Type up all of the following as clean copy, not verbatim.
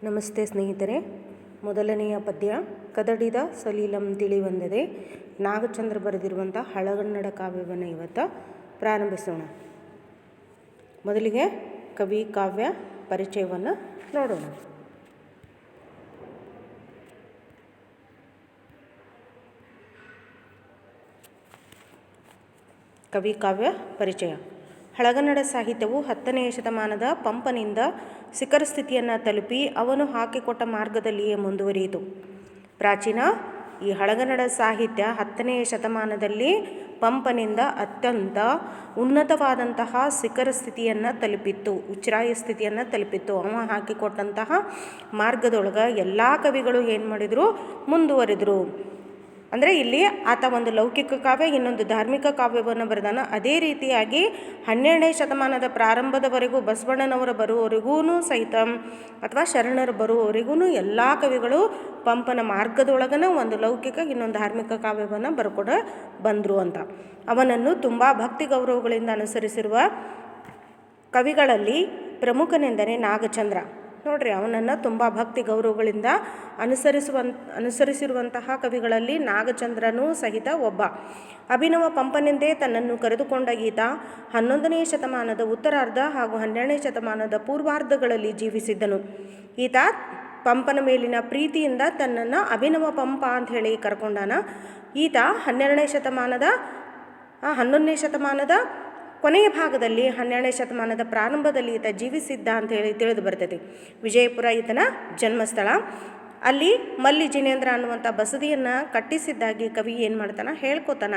ನಮಸ್ತೆ ಸ್ನೇಹಿತರೆ. ಮೊದಲನೆಯ ಪದ್ಯ ಕದಡಿದ ಸಲೀಲಂ ತಿಳಿವಂದದೆ. ನಾಗಚಂದ್ರ ಬರೆದಿರುವಂಥ ಹಳಗನ್ನಡ ಕಾವ್ಯವನ್ನು ಇವತ್ತು ಪ್ರಾರಂಭಿಸೋಣ. ಮೊದಲಿಗೆ ಕವಿ ಕಾವ್ಯ ಪರಿಚಯವನ್ನು ನೋಡೋಣ. ಕವಿ ಕಾವ್ಯ ಪರಿಚಯ. ಹಳಗನ್ನಡ ಸಾಹಿತ್ಯವು 10ನೇ ಶತಮಾನದ ಪಂಪನಿಂದ ಶಿಖರ ಸ್ಥಿತಿಯನ್ನು ತಲುಪಿ ಅವನು ಹಾಕಿಕೊಟ್ಟ ಮಾರ್ಗದಲ್ಲಿಯೇ ಮುಂದುವರಿಯಿತು. ಪ್ರಾಚೀನ ಈ ಹಳಗನ್ನಡ ಸಾಹಿತ್ಯ 10ನೇ ಶತಮಾನದಲ್ಲಿ ಪಂಪನಿಂದ ಅತ್ಯಂತ ಉನ್ನತವಾದಂತಹ ಶಿಖರ ಸ್ಥಿತಿಯನ್ನು ತಲುಪಿತ್ತು, ಉಚ್ಛ್ರಾಯ ಸ್ಥಿತಿಯನ್ನು ತಲುಪಿತ್ತು. ಅವ ಹಾಕಿಕೊಟ್ಟಂತಹ ಮಾರ್ಗದೊಳಗೆ ಎಲ್ಲ ಕವಿಗಳು ಏನು ಮಾಡಿದರು, ಮುಂದುವರೆದರು. ಅಂದರೆ ಇಲ್ಲಿ ಆತ ಒಂದು ಲೌಕಿಕ ಕಾವ್ಯ, ಇನ್ನೊಂದು ಧಾರ್ಮಿಕ ಕಾವ್ಯವನ್ನು ಬರೆದಾನ. ಅದೇ ರೀತಿಯಾಗಿ 12ನೇ ಶತಮಾನದ ಪ್ರಾರಂಭದವರೆಗೂ ಬಸವಣ್ಣನವರ ಬರುವವರೆಗೂ ಸಹಿತ ಅಥವಾ ಶರಣರು ಬರುವವರೆಗೂ ಎಲ್ಲ ಕವಿಗಳು ಪಂಪನ ಮಾರ್ಗದೊಳಗನ ಒಂದು ಲೌಕಿಕ ಇನ್ನೊಂದು ಧಾರ್ಮಿಕ ಕಾವ್ಯವನ್ನು ಬರ್ಕೊಂಡು ಬಂದರು ಅಂತ. ಅವನನ್ನು ತುಂಬ ಭಕ್ತಿ ಗೌರವಗಳಿಂದ ಅನುಸರಿಸಿರುವ ಕವಿಗಳಲ್ಲಿ ಪ್ರಮುಖನೆಂದರೆ ನಾಗಚಂದ್ರ. ನೋಡ್ರಿ, ಅವನನ್ನು ತುಂಬ ಭಕ್ತಿ ಗೌರವಗಳಿಂದ ಅನುಸರಿಸಿರುವಂತಹ ಕವಿಗಳಲ್ಲಿ ನಾಗಚಂದ್ರನೂ ಸಹಿತ ಒಬ್ಬ. ಅಭಿನವ ಪಂಪನೆಂದೇ ತನ್ನನ್ನು ಕರೆದುಕೊಂಡ ಈತ 11ನೇ ಶತಮಾನದ ಉತ್ತರಾರ್ಧ ಹಾಗೂ 12ನೇ ಶತಮಾನದ ಪೂರ್ವಾರ್ಧಗಳಲ್ಲಿ ಜೀವಿಸಿದ್ದನು. ಈತ ಪಂಪನ ಮೇಲಿನ ಪ್ರೀತಿಯಿಂದ ತನ್ನನ್ನು ಅಭಿನವ ಪಂಪ ಅಂತ ಹೇಳಿ ಕರ್ಕೊಂಡಾನ. ಈತ 11ನೇ ಶತಮಾನದ ಕೊನೆಯ ಭಾಗದಲ್ಲಿ 12ನೇ ಶತಮಾನದ ಪ್ರಾರಂಭದಲ್ಲಿ ಈತ ಜೀವಿಸಿದ್ದ ಅಂಥೇಳಿ ತಿಳಿದು ಬರ್ತೈತಿ. ವಿಜಯಪುರ ಈತನ ಜನ್ಮಸ್ಥಳ. ಅಲ್ಲಿ ಮಲ್ಲಿ ಜಿನೇಂದ್ರ ಅನ್ನುವಂಥ ಬಸದಿಯನ್ನು ಕಟ್ಟಿಸಿದ್ದಾಗಿ ಕವಿ ಏನು ಮಾಡ್ತಾನೆ, ಹೇಳ್ಕೊತಾನ.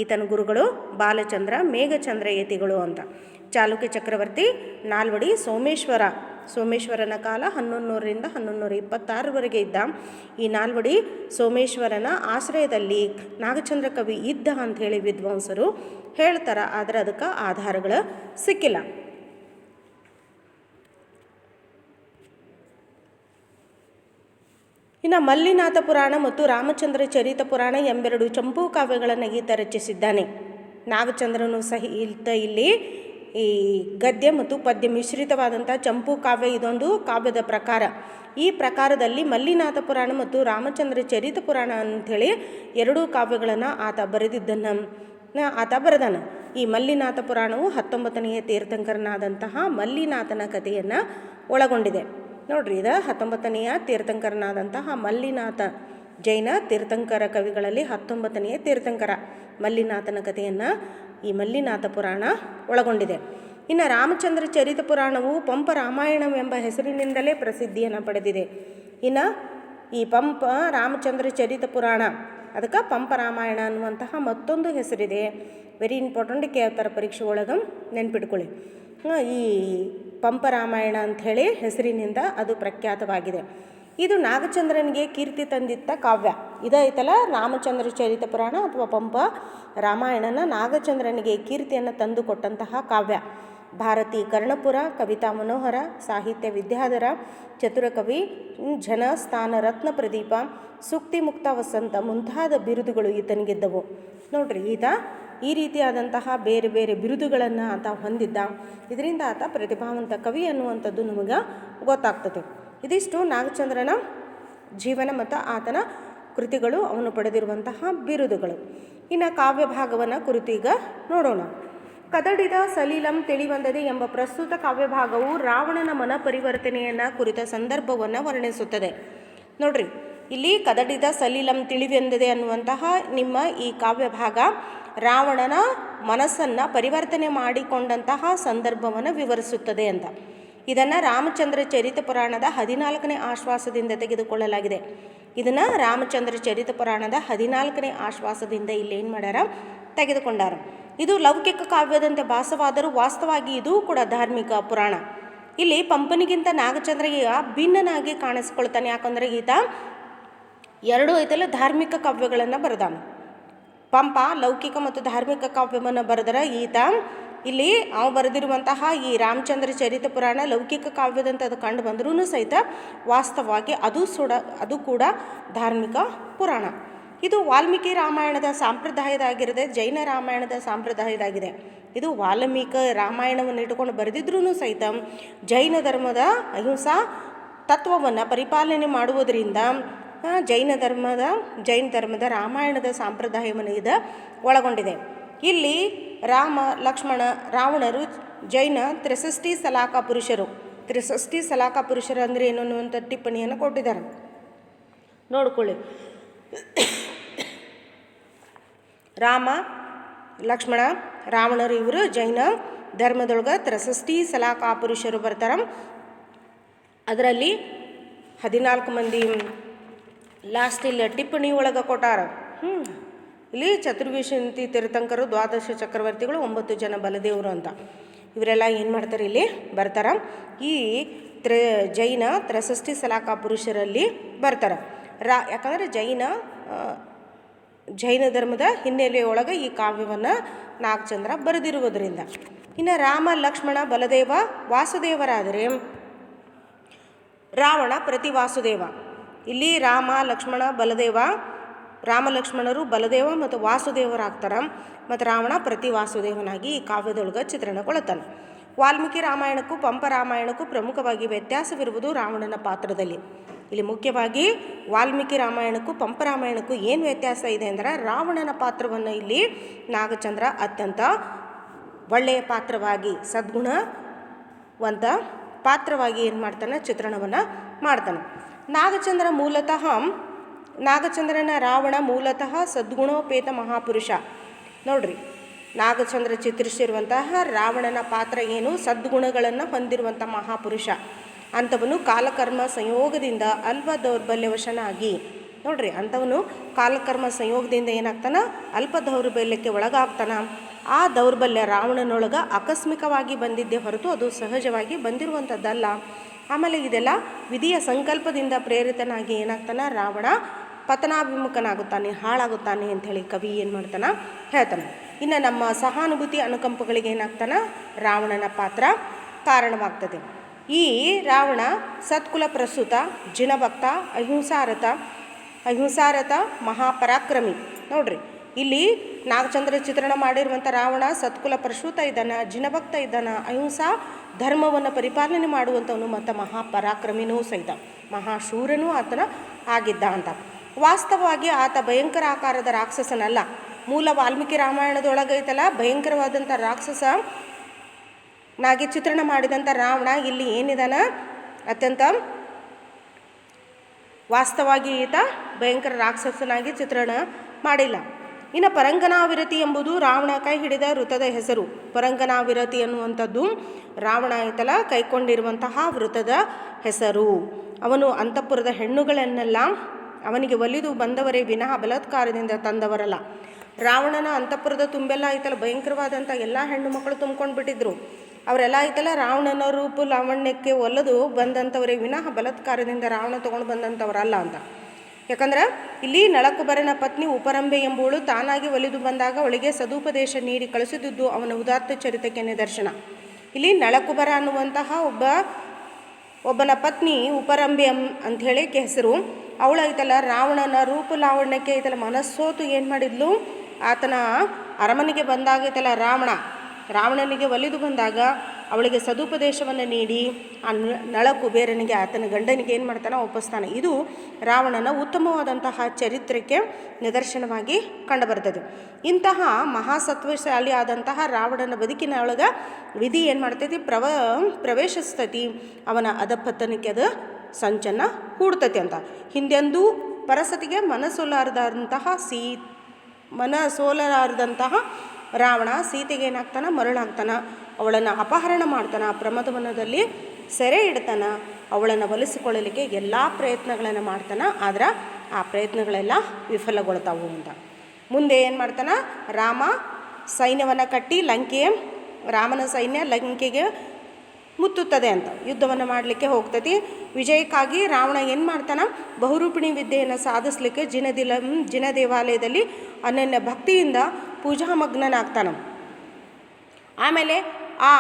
ಈತನ ಗುರುಗಳು ಬಾಲಚಂದ್ರ ಮೇಘಚಂದ್ರ ಯತಿಗಳು ಅಂತ. ಚಾಲುಕ್ಯ ಚಕ್ರವರ್ತಿ ನಾಲ್ವಡಿ ಸೋಮೇಶ್ವರನ ಕಾಲ 1100ರಿಂದ 1126ವರೆಗೆ ಇದ್ದ. ಈ ನಾಲ್ವಡಿ ಸೋಮೇಶ್ವರನ ಆಶ್ರಯದಲ್ಲಿ ನಾಗಚಂದ್ರ ಕವಿ ಇದ್ದ ಅಂಥೇಳಿ ವಿದ್ವಾಂಸರು ಹೇಳ್ತಾರೆ. ಆದರೆ ಅದಕ್ಕೆ ಆಧಾರಗಳು ಸಿಕ್ಕಿಲ್ಲ. ಇನ್ನು ಮಲ್ಲಿನಾಥ ಪುರಾಣ ಮತ್ತು ರಾಮಚಂದ್ರ ಚರಿತ ಪುರಾಣ ಎಂಬೆರಡು ಚಂಪೂ ಕಾವ್ಯಗಳನ್ನು ಈತ ರಚಿಸಿದ್ದಾನೆ. ನಾಗಚಂದ್ರನು ಸಹಿತ ಇಲ್ಲಿ ಈ ಗದ್ಯ ಮತ್ತು ಪದ್ಯ ಮಿಶ್ರಿತವಾದಂಥ ಚಂಪೂ ಕಾವ್ಯ ಇದೊಂದು ಕಾವ್ಯದ ಪ್ರಕಾರ. ಈ ಪ್ರಕಾರದಲ್ಲಿ ಮಲ್ಲಿನಾಥ ಪುರಾಣ ಮತ್ತು ರಾಮಚಂದ್ರ ಚರಿತ ಪುರಾಣ ಅಂಥೇಳಿ ಎರಡೂ ಕಾವ್ಯಗಳನ್ನು ಆತ ಬರೆದಾನ. ಈ ಮಲ್ಲಿನಾಥ ಪುರಾಣವು 19ನೇ ತೀರ್ಥಂಕರನಾದಂತಹ ಮಲ್ಲಿನಾಥನ ಕಥೆಯನ್ನು ಒಳಗೊಂಡಿದೆ. ನೋಡ್ರಿ, ಇದು 19ನೇ ತೀರ್ಥಂಕರನಾದಂತಹ ಮಲ್ಲಿನಾಥ, ಜೈನ ತೀರ್ಥಂಕರ ಕವಿಗಳಲ್ಲಿ 19ನೇ ತೀರ್ಥಂಕರ ಮಲ್ಲಿನಾಥನ ಕಥೆಯನ್ನು ಈ ಮಲ್ಲಿನಾಥ ಪುರಾಣ ಒಳಗೊಂಡಿದೆ. ಇನ್ನು ರಾಮಚಂದ್ರ ಚರಿತ ಪುರಾಣವು ಪಂಪ ರಾಮಾಯಣವೆಂಬ ಹೆಸರಿನಿಂದಲೇ ಪ್ರಸಿದ್ಧಿಯನ್ನು ಪಡೆದಿದೆ. ಇನ್ನು ಈ ಪಂಪ ರಾಮಚಂದ್ರ ಚರಿತ ಪುರಾಣ, ಅದಕ್ಕೆ ಪಂಪ ರಾಮಾಯಣ ಅನ್ನುವಂತಹ ಮತ್ತೊಂದು ಹೆಸರಿದೆ. ವೆರಿ ಇಂಪಾರ್ಟೆಂಟ್, ಕೇಳ್ತಾರೆ ಪರೀಕ್ಷೆ ಒಳಗೆ, ನೆನ್ಪಿಟ್ಕೊಳ್ಳಿ. ಈ ಪಂಪ ರಾಮಾಯಣ ಅಂಥೇಳಿ ಹೆಸರಿನಿಂದ ಅದು ಪ್ರಖ್ಯಾತವಾಗಿದೆ. ಇದು ನಾಗಚಂದ್ರನಿಗೆ ಕೀರ್ತಿ ತಂದಿತ್ತ ಕಾವ್ಯ. ಇದೈತಲ್ಲ ರಾಮಚಂದ್ರ ಚರಿತ ಪುರಾಣ ಅಥವಾ ಪಂಪ ರಾಮಾಯಣನ ನಾಗಚಂದ್ರನಿಗೆ ಕೀರ್ತಿಯನ್ನು ತಂದು ಕೊಟ್ಟಂತಹ ಕಾವ್ಯ. ಭಾರತಿ ಕರ್ಣಪುರ, ಕವಿತಾ ಮನೋಹರ, ಸಾಹಿತ್ಯ ವಿದ್ಯಾಧರ, ಚತುರಕವಿ, ಜನಸ್ಥಾನ ರತ್ನ ಪ್ರದೀಪ, ಸೂಕ್ತಿ ಮುಕ್ತ ವಸಂತ ಮುಂತಾದ ಬಿರುದುಗಳು ಈತನಿಗಿದ್ದವು. ನೋಡ್ರಿ, ಈತ ಈ ರೀತಿಯಾದಂತಹ ಬೇರೆ ಬೇರೆ ಬಿರುದುಗಳನ್ನು ಆತ ಹೊಂದಿದ್ದ. ಇದರಿಂದ ಆತ ಪ್ರತಿಭಾವಂತ ಕವಿ ಅನ್ನುವಂಥದ್ದು ನಮಗೆ ಗೊತ್ತಾಗ್ತದೆ. ಇದಿಷ್ಟು ನಾಗಚಂದ್ರನ ಜೀವನ ಮತ್ತು ಆತನ ಕೃತಿಗಳು, ಅವನು ಪಡೆದಿರುವಂತಹ ಬಿರುದುಗಳು. ಇನ್ನು ಕಾವ್ಯ ಭಾಗವನ್ನು ಕುರಿತು ಈಗ ನೋಡೋಣ. ಕದಡಿದ ಸಲೀಲಂ ತಿಳಿವಂದದೆ ಎಂಬ ಪ್ರಸ್ತುತ ಕಾವ್ಯಭಾಗವು ರಾವಣನ ಮನ ಪರಿವರ್ತನೆಯನ್ನು ಕುರಿತ ಸಂದರ್ಭವನ್ನು ವರ್ಣಿಸುತ್ತದೆ. ನೋಡ್ರಿ, ಇಲ್ಲಿ ಕದಡಿದ ಸಲೀಲಂ ತಿಳಿವೆಂದದೆ ಅನ್ನುವಂತಹ ನಿಮ್ಮ ಈ ಕಾವ್ಯ ಭಾಗ ರಾವಣನ ಮನಸ್ಸನ್ನು ಪರಿವರ್ತನೆ ಮಾಡಿಕೊಂಡಂತಹ ಸಂದರ್ಭವನ್ನು ವಿವರಿಸುತ್ತದೆ ಅಂತ. ಇದನ್ನು ರಾಮಚಂದ್ರ ಚರಿತ ಪುರಾಣದ 14ನೇ ಆಶ್ವಾಸದಿಂದ ತೆಗೆದುಕೊಳ್ಳಲಾಗಿದೆ. ಇದನ್ನು ರಾಮಚಂದ್ರ ಚರಿತ ಪುರಾಣದ 14ನೇ ಆಶ್ವಾಸದಿಂದ ಇಲ್ಲಿ ಏನು ಮಾಡ್ಯಾರ, ತೆಗೆದುಕೊಂಡಾರ. ಇದು ಲೌಕಿಕ ಕಾವ್ಯದಂತೆ ಭಾಸವಾದರೂ ವಾಸ್ತವವಾಗಿ ಇದೂ ಕೂಡ ಧಾರ್ಮಿಕ ಪುರಾಣ. ಇಲ್ಲಿ ಪಂಪನಿಗಿಂತ ನಾಗಚಂದ್ರಗೆ ಭಿನ್ನನಾಗಿ ಕಾಣಿಸ್ಕೊಳ್ತಾನೆ. ಯಾಕಂದರೆ ಈತ ಎರಡೂ ಐತಲ್ಲ ಧಾರ್ಮಿಕ ಕಾವ್ಯಗಳನ್ನು ಬರೆದಾನ. ಪಂಪ ಲೌಕಿಕ ಮತ್ತು ಧಾರ್ಮಿಕ ಕಾವ್ಯವನ್ನು ಬರೆದರೆ ಈತ ಇಲ್ಲಿ ಅವು ಬರೆದಿರುವಂತಹ ಈ ರಾಮಚಂದ್ರ ಚರಿತ ಪುರಾಣ ಲೌಕಿಕ ಕಾವ್ಯದಂತೆ ಅದು ಕಂಡು ಬಂದರೂ ಸಹಿತ ವಾಸ್ತವವಾಗಿ ಅದು ಕೂಡ ಧಾರ್ಮಿಕ ಪುರಾಣ. ಇದು ವಾಲ್ಮೀಕಿ ರಾಮಾಯಣದ ಸಂಪ್ರದಾಯದಾಗಿರದೆ ಜೈನ ರಾಮಾಯಣದ ಸಂಪ್ರದಾಯದಾಗಿದೆ. ಇದು ವಾಲ್ಮೀಕ ರಾಮಾಯಣವನ್ನು ಇಟ್ಟುಕೊಂಡು ಬರೆದಿದ್ರೂ ಸಹಿತ ಜೈನ ಧರ್ಮದ ಅಹಿಂಸಾ ತತ್ವವನ್ನು ಪರಿಪಾಲನೆ ಮಾಡುವುದರಿಂದ ಜೈನ ಧರ್ಮದ ರಾಮಾಯಣದ ಸಂಪ್ರದಾಯವನ್ನು ಇದು ಒಳಗೊಂಡಿದೆ. ಇಲ್ಲಿ ರಾಮ ಲಕ್ಷ್ಮಣ ರಾವಣರು ಜೈನ ತ್ರಿಸೃಷ್ಟಿ ಸಲಾಕ ಪುರುಷರು. ತ್ರಿಸೃಷ್ಟಿ ಸಲಾಕ ಪುರುಷರು ಅಂದರೆ ಏನು ಅನ್ನುವಂಥ ಟಿಪ್ಪಣಿಯನ್ನು ಕೊಟ್ಟಿದ್ದಾರೆ, ನೋಡ್ಕೊಳ್ಳಿ. ರಾಮ ಲಕ್ಷ್ಮಣ ರಾವಣರು ಇವರು ಜೈನ ಧರ್ಮದೊಳಗೆ ತ್ರಿಸೃಷ್ಟಿ ಸಲಾಕ ಪುರುಷರು ಬರ್ತಾರೆ. ಅದರಲ್ಲಿ 14 ಮಂದಿ ಲಾಸ್ಟ್ ಇಲ್ಲಿ ಟಿಪ್ಪಣಿ ಒಳಗೆ ಕೊಟ್ಟಾರ. ಇಲ್ಲಿ ಚತುರ್ವಿಂಶತಿ ತೀರ್ಥಂಕರು, 12 ಚಕ್ರವರ್ತಿಗಳು, 9 ಜನ ಬಲದೇವರು ಅಂತ ಇವರೆಲ್ಲ ಏನು ಮಾಡ್ತಾರೆ ಇಲ್ಲಿ ಬರ್ತಾರೆ. ಈ ಜೈನ ತ್ರಿಸೃಷ್ಟಿ ಸಲಾಕ ಪುರುಷರಲ್ಲಿ ಬರ್ತಾರೆ. ಯಾಕಂದರೆ ಜೈನ ಧರ್ಮದ ಹಿನ್ನೆಲೆಯೊಳಗೆ ಈ ಕಾವ್ಯವನ್ನು ನಾಗಚಂದ್ರ ಬರೆದಿರುವುದರಿಂದ. ಇನ್ನು ರಾಮ ಲಕ್ಷ್ಮಣ ಬಲದೇವ ವಾಸುದೇವರಾದರೆ ರಾವಣ ಪ್ರತಿ ವಾಸುದೇವ. ಇಲ್ಲಿ ರಾಮ ಲಕ್ಷ್ಮಣ ಬಲದೇವ, ರಾಮ ಲಕ್ಷ್ಮಣರು ಬಲದೇವ ಮತ್ತು ವಾಸುದೇವರಾಗ್ತಾರೆ. ಮತ್ತು ರಾವಣ ಪ್ರತಿ ವಾಸುದೇವನಾಗಿ ಈ ಕಾವ್ಯದೊಳಗೆ ಚಿತ್ರಣಗೊಳ್ಳುತ್ತಾನೆ. ವಾಲ್ಮೀಕಿ ರಾಮಾಯಣಕ್ಕೂ ಪಂಪ ರಾಮಾಯಣಕ್ಕೂ ಪ್ರಮುಖವಾಗಿ ವ್ಯತ್ಯಾಸವಿರುವುದು ರಾವಣನ ಪಾತ್ರದಲ್ಲಿ. ಇಲ್ಲಿ ಮುಖ್ಯವಾಗಿ ವಾಲ್ಮೀಕಿ ರಾಮಾಯಣಕ್ಕೂ ಪಂಪ ರಾಮಾಯಣಕ್ಕೂ ಏನು ವ್ಯತ್ಯಾಸ ಇದೆ ಅಂದರೆ, ರಾವಣನ ಪಾತ್ರವನ್ನು ಇಲ್ಲಿ ನಾಗಚಂದ್ರ ಅತ್ಯಂತ ಒಳ್ಳೆಯ ಪಾತ್ರವಾಗಿ, ಸದ್ಗುಣವಂತ ಪಾತ್ರವಾಗಿ ಏನು ಮಾಡ್ತಾನೆ, ಚಿತ್ರಣವನ್ನು ಮಾಡ್ತಾನೆ. ನಾಗಚಂದ್ರನ ರಾವಣ ಮೂಲತಃ ಸದ್ಗುಣೋಪೇತ ಮಹಾಪುರುಷ. ನೋಡ್ರಿ, ನಾಗಚಂದ್ರ ಚಿತ್ರಿಸಿರುವಂತಹ ರಾವಣನ ಪಾತ್ರ ಏನು, ಸದ್ಗುಣಗಳನ್ನು ಹೊಂದಿರುವಂಥ ಮಹಾಪುರುಷ. ಅಂಥವನು ಕಾಲಕರ್ಮ ಸಂಯೋಗದಿಂದ ಅಲ್ಪ ದೌರ್ಬಲ್ಯವಶನಾಗಿ, ನೋಡ್ರಿ, ಅಂಥವನು ಕಾಲಕರ್ಮ ಸಂಯೋಗದಿಂದ ಏನಾಗ್ತಾನ, ಅಲ್ಪ ದೌರ್ಬಲ್ಯಕ್ಕೆ ಒಳಗಾಗ್ತಾನ. ಆ ದೌರ್ಬಲ್ಯ ರಾವಣನೊಳಗೆ ಆಕಸ್ಮಿಕವಾಗಿ ಬಂದಿದ್ದೇ ಹೊರತು ಅದು ಸಹಜವಾಗಿ ಬಂದಿರುವಂಥದ್ದಲ್ಲ. ಆಮೇಲೆ ಇದೆಲ್ಲ ವಿಧಿಯ ಸಂಕಲ್ಪದಿಂದ ಪ್ರೇರಿತನಾಗಿ ಏನಾಗ್ತಾನೆ, ರಾವಣ ಪತನಾಭಿಮುಖನಾಗುತ್ತಾನೆ, ಹಾಳಾಗುತ್ತಾನೆ ಅಂಥೇಳಿ ಕವಿ ಏನು ಮಾಡ್ತಾನೆ, ಹೇಳ್ತಾನೆ. ಇನ್ನು ನಮ್ಮ ಸಹಾನುಭೂತಿ ಅನುಕಂಪಗಳಿಗೆ ಏನಾಗ್ತಾನೆ, ರಾವಣನ ಪಾತ್ರ ಕಾರಣವಾಗ್ತದೆ. ಈ ರಾವಣ ಸತ್ಕುಲ ಪ್ರಸ್ತುತ, ಜಿನಭಕ್ತ, ಅಹಿಂಸಾರತ ಮಹಾಪರಾಕ್ರಮಿ. ನೋಡ್ರಿ, ಇಲ್ಲಿ ನಾಗಚಂದ್ರ ಚಿತ್ರಣ ಮಾಡಿರುವಂಥ ರಾವಣ ಸತ್ಕುಲ ಪ್ರಸ್ತುತ ಇದ್ದಾನೆ, ಜಿನಭಕ್ತ ಇದ್ದಾನೆ, ಅಹಿಂಸಾ ಧರ್ಮವನ್ನು ಪರಿಪಾಲನೆ ಮಾಡುವಂಥವನು ಮತ್ತು ಮಹಾಪರಾಕ್ರಮಿನೂ ಸಹಿತ, ಮಹಾಶೂರನೂ ಆತನ ಆಗಿದ್ದ ಅಂತ. ವಾಸ್ತವವಾಗಿ ಆತ ಭಯಂಕರ ಆಕಾರದ ರಾಕ್ಷಸನಲ್ಲ. ಮೂಲ ವಾಲ್ಮೀಕಿ ರಾಮಾಯಣದೊಳಗೆ ಐತಲ್ಲ, ಭಯಂಕರವಾದಂಥ ರಾಕ್ಷಸ ನಾಗಿ ಚಿತ್ರಣ ಮಾಡಿದಂಥ ರಾವಣ ಇಲ್ಲಿ ಏನಿದಾನ, ಅತ್ಯಂತ ವಾಸ್ತವವಾಗಿ ಈತ ಭಯಂಕರ ರಾಕ್ಷಸನಾಗಿ ಚಿತ್ರಣ ಮಾಡಿಲ್ಲ. ಇನ್ನು ಪರಂಗನಾವಿರತಿ ಎಂಬುದು ರಾವಣ ಕೈ ಹಿಡಿದ ವೃತ್ತದ ಹೆಸರು. ಪರಂಗನಾವಿರತಿ ಅನ್ನುವಂಥದ್ದು ರಾವಣ ಐತಲ್ಲ ಕೈಕೊಂಡಿರುವಂತಹ ವೃತ್ತದ ಹೆಸರು. ಅವನು ಅಂತಃಪುರದ ಹೆಣ್ಣುಗಳನ್ನೆಲ್ಲ ಅವನಿಗೆ ಒಲಿದು ಬಂದವರೇ ವಿನಃ ಬಲಾತ್ಕಾರದಿಂದ ತಂದವರಲ್ಲ. ರಾವಣನ ಅಂತಃಪುರದ ತುಂಬೆಲ್ಲ ಐತಲ್ಲ ಭಯಂಕರವಾದಂಥ ಎಲ್ಲ ಹೆಣ್ಣು ಮಕ್ಕಳು ತುಂಬ್ಕೊಂಡು ಬಿಟ್ಟಿದ್ರು. ಅವರೆಲ್ಲ ಐತಲ್ಲ ರಾವಣನ ರೂಪ ಲಾವಣ್ಯಕ್ಕೆ ಒಲಿದು ಬಂದಂಥವರೇ ವಿನಃ ಬಲಾತ್ಕಾರದಿಂದ ರಾವಣ ತೊಗೊಂಡು ಬಂದಂಥವರಲ್ಲ ಅಂತ. ಯಾಕಂದ್ರೆ ಇಲ್ಲಿ ನಳಕುಬರನ ಪತ್ನಿ ಉಪರಂಬೆ ಎಂಬುವಳು ತಾನಾಗಿ ಒಲಿದು ಬಂದಾಗ ಅವಳಿಗೆ ಸದುಪದೇಶ ನೀಡಿ ಕಳಿಸಿದ್ದು ಅವನ ಉದಾತ್ತ ಚರಿತಕ್ಕೆ ನಿದರ್ಶನ. ಇಲ್ಲಿ ನಳಕುಬರ ಅನ್ನುವಂತಹ ಒಬ್ಬನ ಪತ್ನಿ ಉಪರಂಬೆ ಅಂಥೇಳಿ ಹೆಸರು. ಅವಳು ಐತಲ್ಲ ರಾವಣನ ರೂಪ ಲಾವಣ್ಯಕ್ಕೆ ಐತಲ್ಲ ಮನಸ್ಸೋತು ಏನು ಮಾಡಿದ್ಲು, ಆತನ ಅರಮನೆಗೆ ಬಂದಾಗ ಐತಲ್ಲ ರಾವಣನಿಗೆ ಒಲಿದು ಬಂದಾಗ ಅವಳಿಗೆ ಸದುಪದೇಶವನ್ನು ನೀಡಿ ಆ ನಳಕುಬೇರನಿಗೆ ಆತನ ಗಂಡನಿಗೆ ಏನು ಮಾಡ್ತಾನೆ, ಒಪ್ಪಿಸ್ತಾನೆ. ಇದು ರಾವಣನ ಉತ್ತಮವಾದಂತಹ ಚರಿತ್ರಕ್ಕೆ ನಿದರ್ಶನವಾಗಿ ಕಂಡುಬರ್ತದೆ. ಇಂತಹ ಮಹಾಸತ್ವಶಾಲಿ ಆದಂತಹ ರಾವಣನ ಬದುಕಿನ ಒಳಗೆ ವಿಧಿ ಏನು ಮಾಡ್ತೈತಿ, ಪ್ರವೇಶಿಸ್ತೈತಿ. ಅವನ ಅಧಪತನಕ್ಕೆ ಅದು ಸಂಚನ್ನು ಹೂಡ್ತೈತಿ ಅಂತ. ಹಿಂದೆಂದೂ ಪರಸತಿಗೆ ಮನಸೋಲಾರದಂತಹ ರಾವಣ ಸೀತೆಗೆ ಏನಾಗ್ತಾನೆ, ಮರಳಾಗ್ತಾನೆ. ಅವಳನ್ನು ಅಪಹರಣ ಮಾಡ್ತಾನೆ, ಪ್ರಮದವನದಲ್ಲಿ ಸೆರೆ ಇಡ್ತಾನೆ. ಅವಳನ್ನು ಒಲಿಸಿಕೊಳ್ಳಲಿಕ್ಕೆ ಎಲ್ಲ ಪ್ರಯತ್ನಗಳನ್ನು ಮಾಡ್ತಾನೆ. ಆದ್ರೆ ಆ ಪ್ರಯತ್ನಗಳೆಲ್ಲ ವಿಫಲಗೊಳ್ತಾವು ಅಂತ. ಮುಂದೆ ಏನು ಮಾಡ್ತಾನೆ, ರಾಮ ಸೈನ್ಯವನ್ನು ಕಟ್ಟಿ ರಾಮನ ಸೈನ್ಯ ಲಂಕೆಗೆ ಮುತ್ತುತ್ತದೆ ಅಂತ ಯುದ್ಧವನ್ನು ಮಾಡಲಿಕ್ಕೆ ಹೋಗ್ತೈತಿ. ವಿಜಯಕ್ಕಾಗಿ ರಾವಣ ಏನು ಮಾಡ್ತಾನೆ, ಬಹುರೂಪಿಣಿ ವಿದ್ಯೆಯನ್ನು ಸಾಧಿಸಲಿಕ್ಕೆ ಜಿನ ದೇವಾಲಯದಲ್ಲಿ ಅನನ್ಯ ಭಕ್ತಿಯಿಂದ ಪೂಜಾಮಗ್ನನಾಗ್ತಾನೆ. ಆಮೇಲೆ ಆ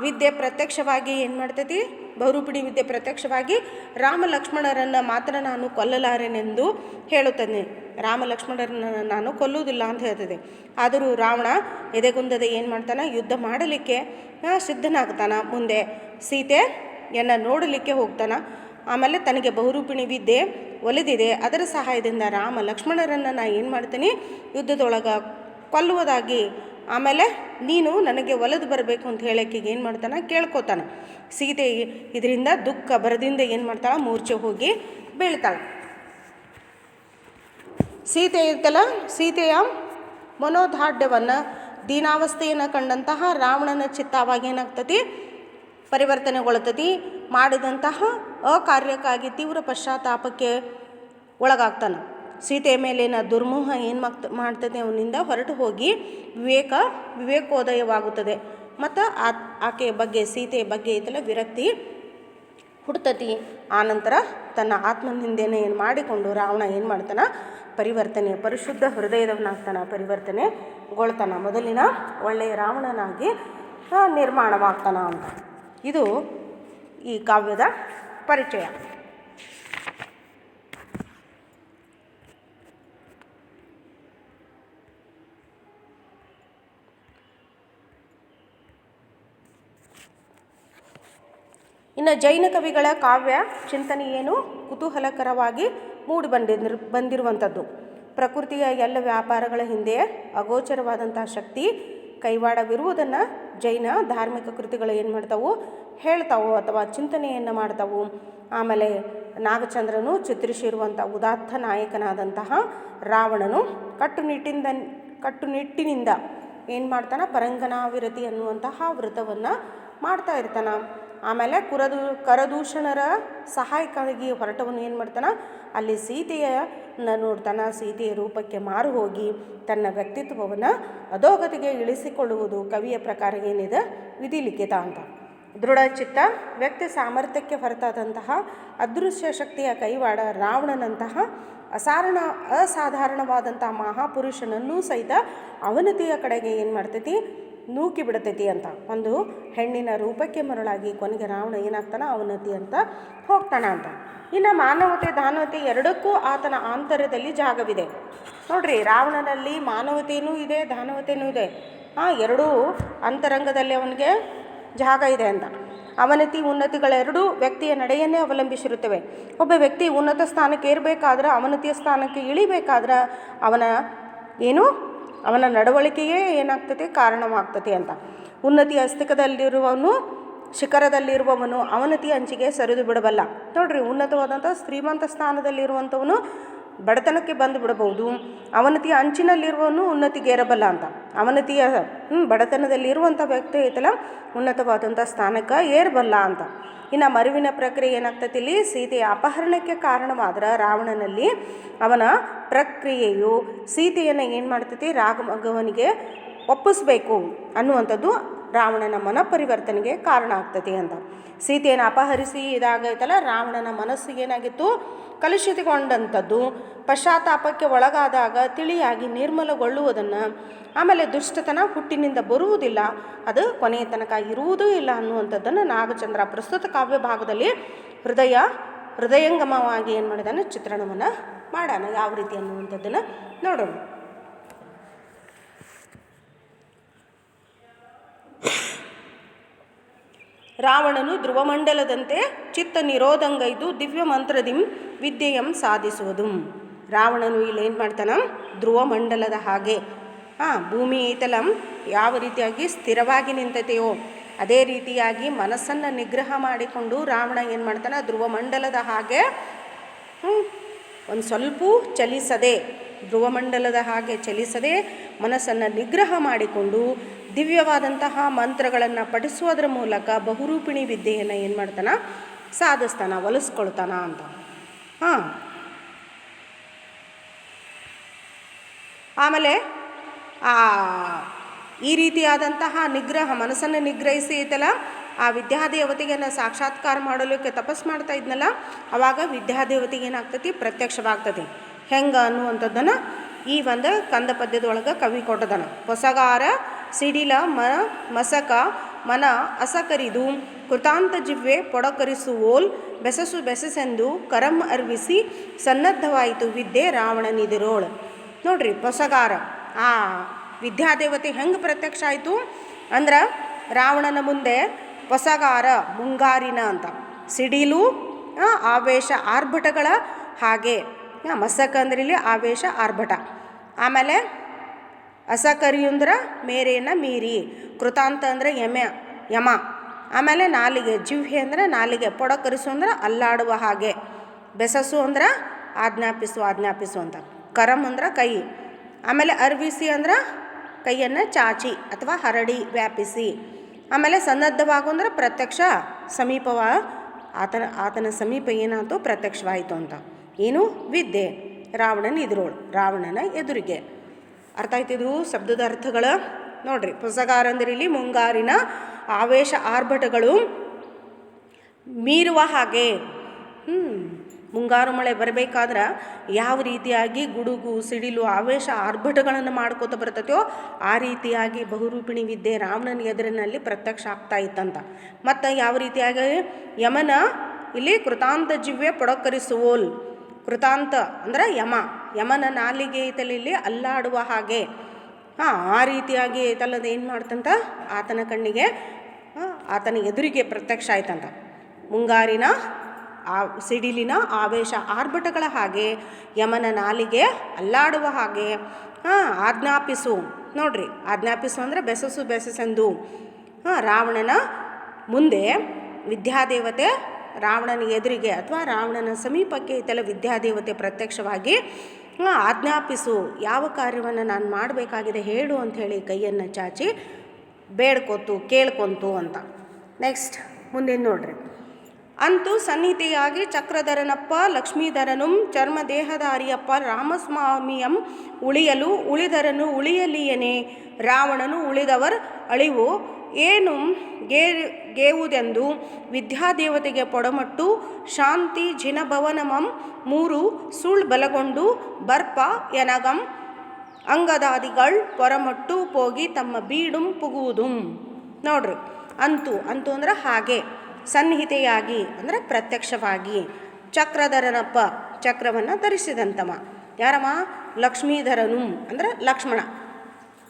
ವಿದ್ಯೆ ಪ್ರತ್ಯಕ್ಷವಾಗಿ ಏನು ಮಾಡ್ತೈತಿ, ಬಹುರೂಪಿಣಿ ವಿದ್ಯೆ ಪ್ರತ್ಯಕ್ಷವಾಗಿ ರಾಮ ಲಕ್ಷ್ಮಣರನ್ನು ಮಾತ್ರ ನಾನು ಕೊಲ್ಲಲಾರೆನೆಂದು ಹೇಳುತ್ತಾನೆ. ರಾಮ ಲಕ್ಷ್ಮಣರನ್ನು ನಾನು ಕೊಲ್ಲುವುದಿಲ್ಲ ಅಂತ ಹೇಳ್ತದೆ. ಆದರೂ ರಾವಣ ಎದೆಗುಂದದೆ ಏನು ಮಾಡ್ತಾನೆ, ಯುದ್ಧ ಮಾಡಲಿಕ್ಕೆ ಸಿದ್ಧನಾಗ್ತಾನೆ. ಮುಂದೆ ಸೀತೆಯನ್ನು ನೋಡಲಿಕ್ಕೆ ಹೋಗ್ತಾನೆ. ಆಮೇಲೆ ತನಗೆ ಬಹುರೂಪಿಣಿ ವಿದ್ಯೆ ಒಲಿದಿದೆ, ಅದರ ಸಹಾಯದಿಂದ ರಾಮ ಲಕ್ಷ್ಮಣರನ್ನು ನಾನು ಏನು ಮಾಡ್ತೀನಿ, ಯುದ್ಧದೊಳಗೆ ಕೊಲ್ಲುವುದಾಗಿ, ಆಮೇಲೆ ನೀನು ನನಗೆ ಒಲಿದು ಬರಬೇಕು ಅಂತ ಹೇಳೋಕ್ಕಿಗೆ ಏನು ಮಾಡ್ತಾನೆ, ಕೇಳ್ಕೊತಾನೆ. ಸೀತೆ ಇದರಿಂದ ದುಃಖ ಬರದಿಂದ ಏನು ಮಾಡ್ತಾಳೆ, ಮೂರ್ಛೆ ಹೋಗಿ ಬೀಳ್ತಾಳೆ. ಸೀತೆ ಇರ್ತಲ್ಲ, ಸೀತೆಯ ಮನೋದಾಢ್ಯವನ್ನು, ದೀನಾವಸ್ಥೆಯನ್ನು ಕಂಡಂತಹ ರಾವಣನ ಚಿತ್ತ ಅವಾಗ ಏನಾಗ್ತತಿ, ಪರಿವರ್ತನೆಗೊಳ್ತತಿ. ಮಾಡಿದಂತಹ ಅಕಾರ್ಯಕ್ಕಾಗಿ ತೀವ್ರ ಪಶ್ಚಾತ್ತಾಪಕ್ಕೆ ಒಳಗಾಗ್ತಾನೆ. ಸೀತೆಯ ಮೇಲಿನ ದುರ್ಮೋಹ ಏನು ಮಾಡ್ತದೆ, ಅವನಿಂದ ಹೊರಟು ಹೋಗಿ ವಿವೇಕೋದಯವಾಗುತ್ತದೆ. ಮತ್ತು ಆಕೆಯ ಬಗ್ಗೆ, ಸೀತೆಯ ಬಗ್ಗೆ ಇದೆಲ್ಲ ವಿರಕ್ತಿ ಹುಡ್ತತಿ. ಆನಂತರ ತನ್ನ ಆತ್ಮನಿಂದೆನೇ ಏನು ಮಾಡಿಕೊಂಡು ರಾವಣ ಏನು ಮಾಡ್ತಾನೆ, ಪರಿಶುದ್ಧ ಹೃದಯದವನಾಗ್ತಾನೆ, ಪರಿವರ್ತನೆಗೊಳ್ತಾನೆ, ಮೊದಲಿನ ಒಳ್ಳೆಯ ರಾವಣನಾಗಿ ನಿರ್ಮಾಣವಾಗ್ತಾನ ಅಂತ. ಇದು ಈ ಕಾವ್ಯದ ಪರಿಚಯ. ಇನ್ನು ಜೈನ ಕವಿಗಳ ಕಾವ್ಯ ಚಿಂತನೆ ಏನು, ಕುತೂಹಲಕರವಾಗಿ ಮೂಡಿ ಬಂದಿರುವಂಥದ್ದು. ಪ್ರಕೃತಿಯ ಎಲ್ಲ ವ್ಯಾಪಾರಗಳ ಹಿಂದೆ ಅಗೋಚರವಾದಂಥ ಶಕ್ತಿ ಕೈವಾಡವಿರುವುದನ್ನು ಜೈನ ಧಾರ್ಮಿಕ ಕೃತಿಗಳು ಏನು ಮಾಡ್ತಾವು, ಹೇಳ್ತಾವು ಅಥವಾ ಚಿಂತನೆಯನ್ನು ಮಾಡ್ತಾವು. ಆಮೇಲೆ ನಾಗಚಂದ್ರನು ಚಿತ್ರಿಸಿರುವಂಥ ಉದಾತ್ತ ನಾಯಕನಾದಂತಹ ರಾವಣನು ಕಟ್ಟುನಿಟ್ಟಿನಿಂದ ಏನು ಮಾಡ್ತಾನೆ, ಪರಂಗನಾವಿರತಿ ಅನ್ನುವಂತಹ ವ್ರತವನ್ನು ಮಾಡ್ತಾ ಇರ್ತಾನೆ. ಆಮೇಲೆ ಕರದೂಷಣರ ಸಹಾಯಕ್ಕಾಗಿ ಹೊರಟವನು ಏನು ಮಾಡ್ತಾನೆ, ಅಲ್ಲಿ ಸೀತೆಯನ್ನು ನೋಡ್ತಾನೆ. ಸೀತೆಯ ರೂಪಕ್ಕೆ ಮಾರು ಹೋಗಿ ತನ್ನ ವ್ಯಕ್ತಿತ್ವವನ್ನು ಅಧೋಗತಿಗೆ ಇಳಿಸಿಕೊಳ್ಳುವುದು ಕವಿಯ ಪ್ರಕಾರ ಏನಿದೆ, ವಿಧಿಲಿಖಿತ ಅಂತ. ದೃಢಚಿತ್ತ ವ್ಯಕ್ತಿ ಸಾಮರ್ಥ್ಯಕ್ಕೆ ಹೊರತಾದಂತಹ ಅದೃಶ್ಯ ಶಕ್ತಿಯ ಕೈವಾಡ ರಾವಣನಂತಹ ಅಸಾಧಾರಣವಾದಂತಹ ಮಹಾಪುರುಷನನ್ನೂ ಸಹಿತ ಅವನತಿಯ ಕಡೆಗೆ ಏನು ಮಾಡ್ತೈತಿ, ನೂಕಿ ಬಿಡ್ತೈತಿ ಅಂತ. ಒಂದು ಹೆಣ್ಣಿನ ರೂಪಕ್ಕೆ ಮರಳಾಗಿ ಕೊನೆಗೆ ರಾವಣ ಏನಾಗ್ತಾನೆ, ಅವನತಿ ಅಂತ ಹೋಗ್ತಾನೆ ಅಂತ. ಇನ್ನು ಮಾನವತೆ ದಾನವತೆ ಎರಡಕ್ಕೂ ಆತನ ಆಂತರ್ಯದಲ್ಲಿ ಜಾಗವಿದೆ. ನೋಡ್ರಿ, ರಾವಣನಲ್ಲಿ ಮಾನವತೆಯೂ ಇದೆ, ದಾನವತೆಯೂ ಇದೆ. ಎರಡೂ ಅಂತರಂಗದಲ್ಲಿ ಅವನಿಗೆ ಜಾಗ ಇದೆ ಅಂತ. ಅವನತಿ ಉನ್ನತಿಗಳೆರಡೂ ವ್ಯಕ್ತಿಯ ನಡೆಯನ್ನೇ ಅವಲಂಬಿಸಿರುತ್ತವೆ. ಒಬ್ಬ ವ್ಯಕ್ತಿ ಉನ್ನತ ಸ್ಥಾನಕ್ಕೆ ಏರಬೇಕಾದ್ರೆ, ಅವನತಿಯ ಸ್ಥಾನಕ್ಕೆ ಇಳಿಬೇಕಾದ್ರೆ ಅವನ ನಡವಳಿಕೆಯೇ ಏನಾಗ್ತದೆ, ಕಾರಣವಾಗ್ತದೆ ಅಂತ. ಉನ್ನತಿಯ ಶಿಖರದಲ್ಲಿರುವವನು ಅವನತಿಯ ಅಂಚಿಗೆ ಸರಿದು ಬಿಡಬಲ್ಲ. ನೋಡ್ರಿ, ಉನ್ನತವಾದಂಥ ಶ್ರೀಮಂತ ಸ್ಥಾನದಲ್ಲಿರುವಂಥವನು ಬಡತನಕ್ಕೆ ಬಂದು ಬಿಡಬಹುದು. ಅವನತಿಯ ಅಂಚಿನಲ್ಲಿರುವವನು ಉನ್ನತಿಗೇರಬಲ್ಲ ಅಂತ. ಅವನತಿಯ ಬಡತನದಲ್ಲಿರುವಂಥ ವ್ಯಕ್ತಿ ಐತಲ್ಲ, ಉನ್ನತವಾದಂಥ ಸ್ಥಾನಕ್ಕೆ ಏರಬಲ್ಲ ಅಂತ. ಇನ್ನು ಮರುವಿನ ಪ್ರಕ್ರಿಯೆ ಏನಾಗ್ತೈತಿ, ಇಲ್ಲಿ ಸೀತೆಯ ಅಪಹರಣಕ್ಕೆ ಕಾರಣವಾದ್ರೆ ರಾವಣನಲ್ಲಿ ಅವನ ಪ್ರಕ್ರಿಯೆಯು ಸೀತೆಯನ್ನು ಏನು ಮಾಡ್ತೈತಿ, ರಾಘವನಿಗೆ ಒಪ್ಪಿಸ್ಬೇಕು ಅನ್ನುವಂಥದ್ದು ರಾವಣನ ಮನಪರಿವರ್ತನೆಗೆ ಕಾರಣ ಆಗ್ತೈತಿ ಅಂತ. ಸೀತೆಯನ್ನು ಅಪಹರಿಸಿ ಇದಾಗೈತಲ್ಲ, ರಾವಣನ ಮನಸ್ಸು ಏನಾಗಿತ್ತು, ಕಲುಷಿತಗೊಂಡಂಥದ್ದು. ಪಶ್ಚಾತ್ತಾಪಕ್ಕೆ ಒಳಗಾದಾಗ ತಿಳಿಯಾಗಿ ನಿರ್ಮಲಗೊಳ್ಳುವುದನ್ನು, ಆಮೇಲೆ ದುಷ್ಟತನ ಹುಟ್ಟಿನಿಂದ ಬರುವುದಿಲ್ಲ, ಅದು ಕೊನೆಯ ತನಕ ಇರುವುದೂ ಇಲ್ಲ ಅನ್ನುವಂಥದ್ದನ್ನು ನಾಗಚಂದ್ರ ಪ್ರಸ್ತುತ ಕಾವ್ಯ ಭಾಗದಲ್ಲಿ ಹೃದಯಂಗಮವಾಗಿ ಏನು ಮಾಡಿದಾನೆ, ಚಿತ್ರಣವನ್ನು ಮಾಡೋಣ. ಯಾವ ರೀತಿ ಅನ್ನುವಂಥದ್ದನ್ನು ನೋಡೋಣ. ರಾವಣನು ಧ್ರುವಮಂಡಲದಂತೆ ಚಿತ್ತ ನಿರೋಧಂಗೈದು ದಿವ್ಯ ಮಂತ್ರದಿಂ ವಿದ್ಯೆಯಂ ಸಾಧಿಸುವುದು. ರಾವಣನು ಇಲ್ಲಿ ಏನು ಮಾಡ್ತಾನೆ, ಧ್ರುವಮಂಡಲದ ಹಾಗೆ ಭೂಮಿ ಐತಲ ಯಾವ ರೀತಿಯಾಗಿ ಸ್ಥಿರವಾಗಿ ನಿಂತತೆಯೋ ಅದೇ ರೀತಿಯಾಗಿ ಮನಸ್ಸನ್ನು ನಿಗ್ರಹ ಮಾಡಿಕೊಂಡು ರಾವಣ ಏನು ಮಾಡ್ತಾನೆ, ಧ್ರುವಮಂಡಲದ ಹಾಗೆ ಒಂದು ಸ್ವಲ್ಪ ಚಲಿಸದೆ, ಧ್ರುವಮಂಡಲದ ಹಾಗೆ ಚಲಿಸದೆ ಮನಸ್ಸನ್ನು ನಿಗ್ರಹ ಮಾಡಿಕೊಂಡು ದಿವ್ಯವಾದಂತಹ ಮಂತ್ರಗಳನ್ನು ಪಠಿಸುವುದರ ಮೂಲಕ ಬಹುರೂಪಿಣಿ ವಿದ್ಯೆಯನ್ನು ಏನು ಮಾಡ್ತಾನೆ, ಸಾಧಿಸ್ತಾನ, ಒಲಿಸ್ಕೊಳ್ತಾನ ಅಂತ. ಆಮೇಲೆ ಈ ರೀತಿಯಾದಂತಹ ನಿಗ್ರಹ, ಮನಸ್ಸನ್ನು ನಿಗ್ರಹಿಸಿ ಐತಲ್ಲ, ಆ ವಿದ್ಯಾದೇವತೆಯನ್ನು ಸಾಕ್ಷಾತ್ಕಾರ ಮಾಡಲಿಕ್ಕೆ ತಪಸ್ಸು ಮಾಡ್ತಾ ಇದ್ನಲ್ಲ, ಆವಾಗ ವಿದ್ಯಾದೇವತೆಗೆ ಏನಾಗ್ತತಿ, ಪ್ರತ್ಯಕ್ಷವಾಗ್ತದೆ. ಹೆಂಗೆ ಅನ್ನುವಂಥದ್ದನ್ನು ಈ ಒಂದು ಕಂದ ಪದ್ಯದೊಳಗೆ ಕವಿ ಕೊಟ್ಟದನ. ಹೊಸಗಾರ ಸಿಡಿಲ ಮಸಕ ಮನ ಅಸಕರಿದು ಕೃತಾಂತ ಜಿವ್ವೆ ಪೊಡಕರಿಸುವೋಲ್ ಬೆಸೆಸೆಂದು ಕರಂ ಅರ್ವಿಸಿ ಸನ್ನದ್ಧವಾಯಿತು ವಿದ್ಯೆ ರಾವಣನಿದಿರೋಳು. ನೋಡ್ರಿ, ಹೊಸಗಾರ ವಿದ್ಯಾದೇವತೆ ಹೆಂಗೆ ಪ್ರತ್ಯಕ್ಷ ಆಯಿತು ಅಂದ್ರೆ, ರಾವಣನ ಮುಂದೆ ಹೊಸಗಾರ ಮುಂಗಾರಿನ ಅಂತ, ಸಿಡಿಲು ಆವೇಶ ಆರ್ಭಟಗಳ ಹಾಗೆ. ಮಸಕ ಅಂದ್ರೆ ಇಲ್ಲಿ ಆವೇಶ ಆರ್ಭಟ. ಆಮೇಲೆ ಅಸಕರಿ ಅಂದ್ರೆ ಮೇರೆಯನ್ನು ಮೀರಿ. ಕೃತಾಂತ ಅಂದರೆ ಯಮ. ಆಮೇಲೆ ನಾಲಿಗೆ, ಜಿಹ್ವೆ ಅಂದರೆ ನಾಲಿಗೆ. ಪೊಡಕರಿಸು ಅಂದ್ರೆ ಅಲ್ಲಾಡುವ ಹಾಗೆ. ಬೆಸಸು ಅಂದ್ರೆ ಆಜ್ಞಾಪಿಸು ಅಂತ. ಕರಮ್ ಅಂದ್ರೆ ಕೈ. ಆಮೇಲೆ ಅರ್ವಿಸಿ ಅಂದ್ರೆ ಕೈಯನ್ನು ಚಾಚಿ ಅಥವಾ ಹರಡಿ ವ್ಯಾಪಿಸಿ. ಆಮೇಲೆ ಸನ್ನದ್ಧವಾಗು ಅಂದ್ರೆ ಪ್ರತ್ಯಕ್ಷ ಸಮೀಪವ, ಆತನ ಸಮೀಪ ಏನಾಯ್ತು ಪ್ರತ್ಯಕ್ಷವಾಯಿತು ಅಂತ. ಏನು ವಿದ್ಯೆ ರಾವಣನ ಎದುರಿಗೆ. ಅರ್ಥ ಆಯ್ತಿದ್ವು ಶಬ್ದದ ಅರ್ಥಗಳ ನೋಡ್ರಿ. ಪುಸ್ತಕಾರ ಅಂದ್ರೆ ಇಲ್ಲಿ ಮುಂಗಾರಿನ ಆವೇಶ ಆರ್ಭಟಗಳು ಮೀರುವ ಹಾಗೆ. ಮುಂಗಾರು ಮಳೆ ಬರಬೇಕಾದ್ರೆ ಯಾವ ರೀತಿಯಾಗಿ ಗುಡುಗು ಸಿಡಿಲು ಆವೇಶ ಆರ್ಭಟಗಳನ್ನು ಮಾಡ್ಕೋತ ಬರ್ತೈತೋ ಆ ರೀತಿಯಾಗಿ ಬಹುರೂಪಿಣಿ ವಿದ್ಯೆ ರಾವಣನ ಎದುರಿನಲ್ಲಿ ಪ್ರತ್ಯಕ್ಷ ಆಗ್ತಾ ಇತ್ತಂತ. ಮತ್ತು ಯಾವ ರೀತಿಯಾಗಿ ಯಮನ ಇಲ್ಲಿ ಕೃತಾಂತ ಜಿವ್ವೆ ಪೊಡಕರಿಸುವೋಲ್. ಕೃತಾಂತ ಅಂದ್ರೆ ಯಮನ ನಾಲಿಗೆ ಐತಲ್ಲ ಇಲ್ಲಿ ಅಲ್ಲಾಡುವ ಹಾಗೆ. ಆ ರೀತಿಯಾಗಿ ಐತಲ್ಲದು ಏನು ಮಾಡ್ತಂತ ಆತನ ಕಣ್ಣಿಗೆ ಆತನ ಎದುರಿಗೆ ಪ್ರತ್ಯಕ್ಷ ಆಯ್ತಂತ. ಮುಂಗಾರಿನ ಸಿಡಿಲಿನ ಆವೇಶ ಆರ್ಭಟಗಳ ಹಾಗೆ, ಯಮನ ನಾಲಿಗೆ ಅಲ್ಲಾಡುವ ಹಾಗೆ. ಆಜ್ಞಾಪಿಸು ನೋಡ್ರಿ. ಆಜ್ಞಾಪಿಸು ಅಂದರೆ ಬೆಸಸೆಂದು. ರಾವಣನ ಮುಂದೆ ವಿದ್ಯಾದೇವತೆ ರಾವಣನ ಎದುರಿಗೆ ಅಥವಾ ರಾವಣನ ಸಮೀಪಕ್ಕೆ ಇದೆಲ್ಲ ವಿದ್ಯಾದೇವತೆ ಪ್ರತ್ಯಕ್ಷವಾಗಿ ಆಜ್ಞಾಪಿಸು, ಯಾವ ಕಾರ್ಯವನ್ನು ನಾನು ಮಾಡಬೇಕಾಗಿದೆ ಹೇಳು ಅಂಥೇಳಿ ಕೈಯನ್ನು ಚಾಚಿ ಕೇಳ್ಕೊಂತು ಅಂತ. ನೆಕ್ಸ್ಟ್ ಮುಂದಿನ ನೋಡ್ರಿ. ಅಂತೂ ಸನ್ನಿಧಿಯಾಗಿ ಚಕ್ರಧರನಪ್ಪ ಲಕ್ಷ್ಮೀಧರನು ಚರ್ಮದೇಹಧಾರಿಯಪ್ಪ ರಾಮಸ್ವಾಮಿಯಂ ಉಳಿದರನು ಉಳಿಯಲಿಯನೇ. ರಾವಣನು ಉಳಿದವರ್ ಅಳಿವು ಏನು ಗೇವುದೆಂದು ವಿದ್ಯಾದೇವತೆಗೆ ಪೊಡಮಟ್ಟು ಶಾಂತಿ ಜಿನಭವನಮಂ 3 ಸುಳ್ ಬಲಗೊಂಡು ಬರ್ಪ ಎನಗಂ ಅಂಗದಾದಿಗಳ್ ಪೊರಮಟ್ಟು ಪೋಗಿ ತಮ್ಮ ಬೀಡುಂ ಪುಗುವುದುಂ. ನೋಡ್ರಿ. ಅಂತೂ ಅಂದ್ರೆ ಹಾಗೆ, ಸನ್ನಿಹಿತೆಯಾಗಿ ಅಂದರೆ ಪ್ರತ್ಯಕ್ಷವಾಗಿ, ಚಕ್ರಧರನಪ್ಪ ಚಕ್ರವನ್ನು ಧರಿಸಿದಂತವ. ಯಾರವ? ಲಕ್ಷ್ಮೀಧರನು ಅಂದರೆ ಲಕ್ಷ್ಮಣ.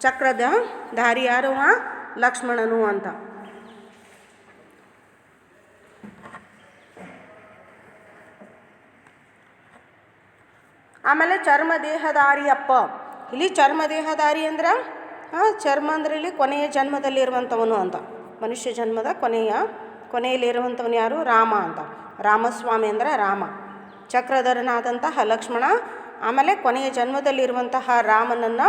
ಚಕ್ರದ ಧಾರಿ ಯಾರವ? ಲಕ್ಷ್ಮಣನು ಅಂತ. ಆಮೇಲೆ ಚರ್ಮದೇಹಧಾರಿಯಪ್ಪ. ಇಲ್ಲಿ ಚರ್ಮದೇಹಧಾರಿ ಅಂದ್ರೆ ಚರ್ಮ ಅಂದ್ರೆ ಇಲ್ಲಿ ಕೊನೆಯ ಜನ್ಮದಲ್ಲಿರುವಂಥವನು ಅಂತ. ಮನುಷ್ಯ ಜನ್ಮದ ಕೊನೆಯಲ್ಲಿರುವಂಥವನು ಯಾರು? ರಾಮ ಅಂತ. ರಾಮಸ್ವಾಮಿ ಅಂದರೆ ರಾಮ. ಚಕ್ರಧರನಾದಂತಹ ಲಕ್ಷ್ಮಣ. ಆಮೇಲೆ ಕೊನೆಯ ಜನ್ಮದಲ್ಲಿರುವಂತಹ ರಾಮನನ್ನು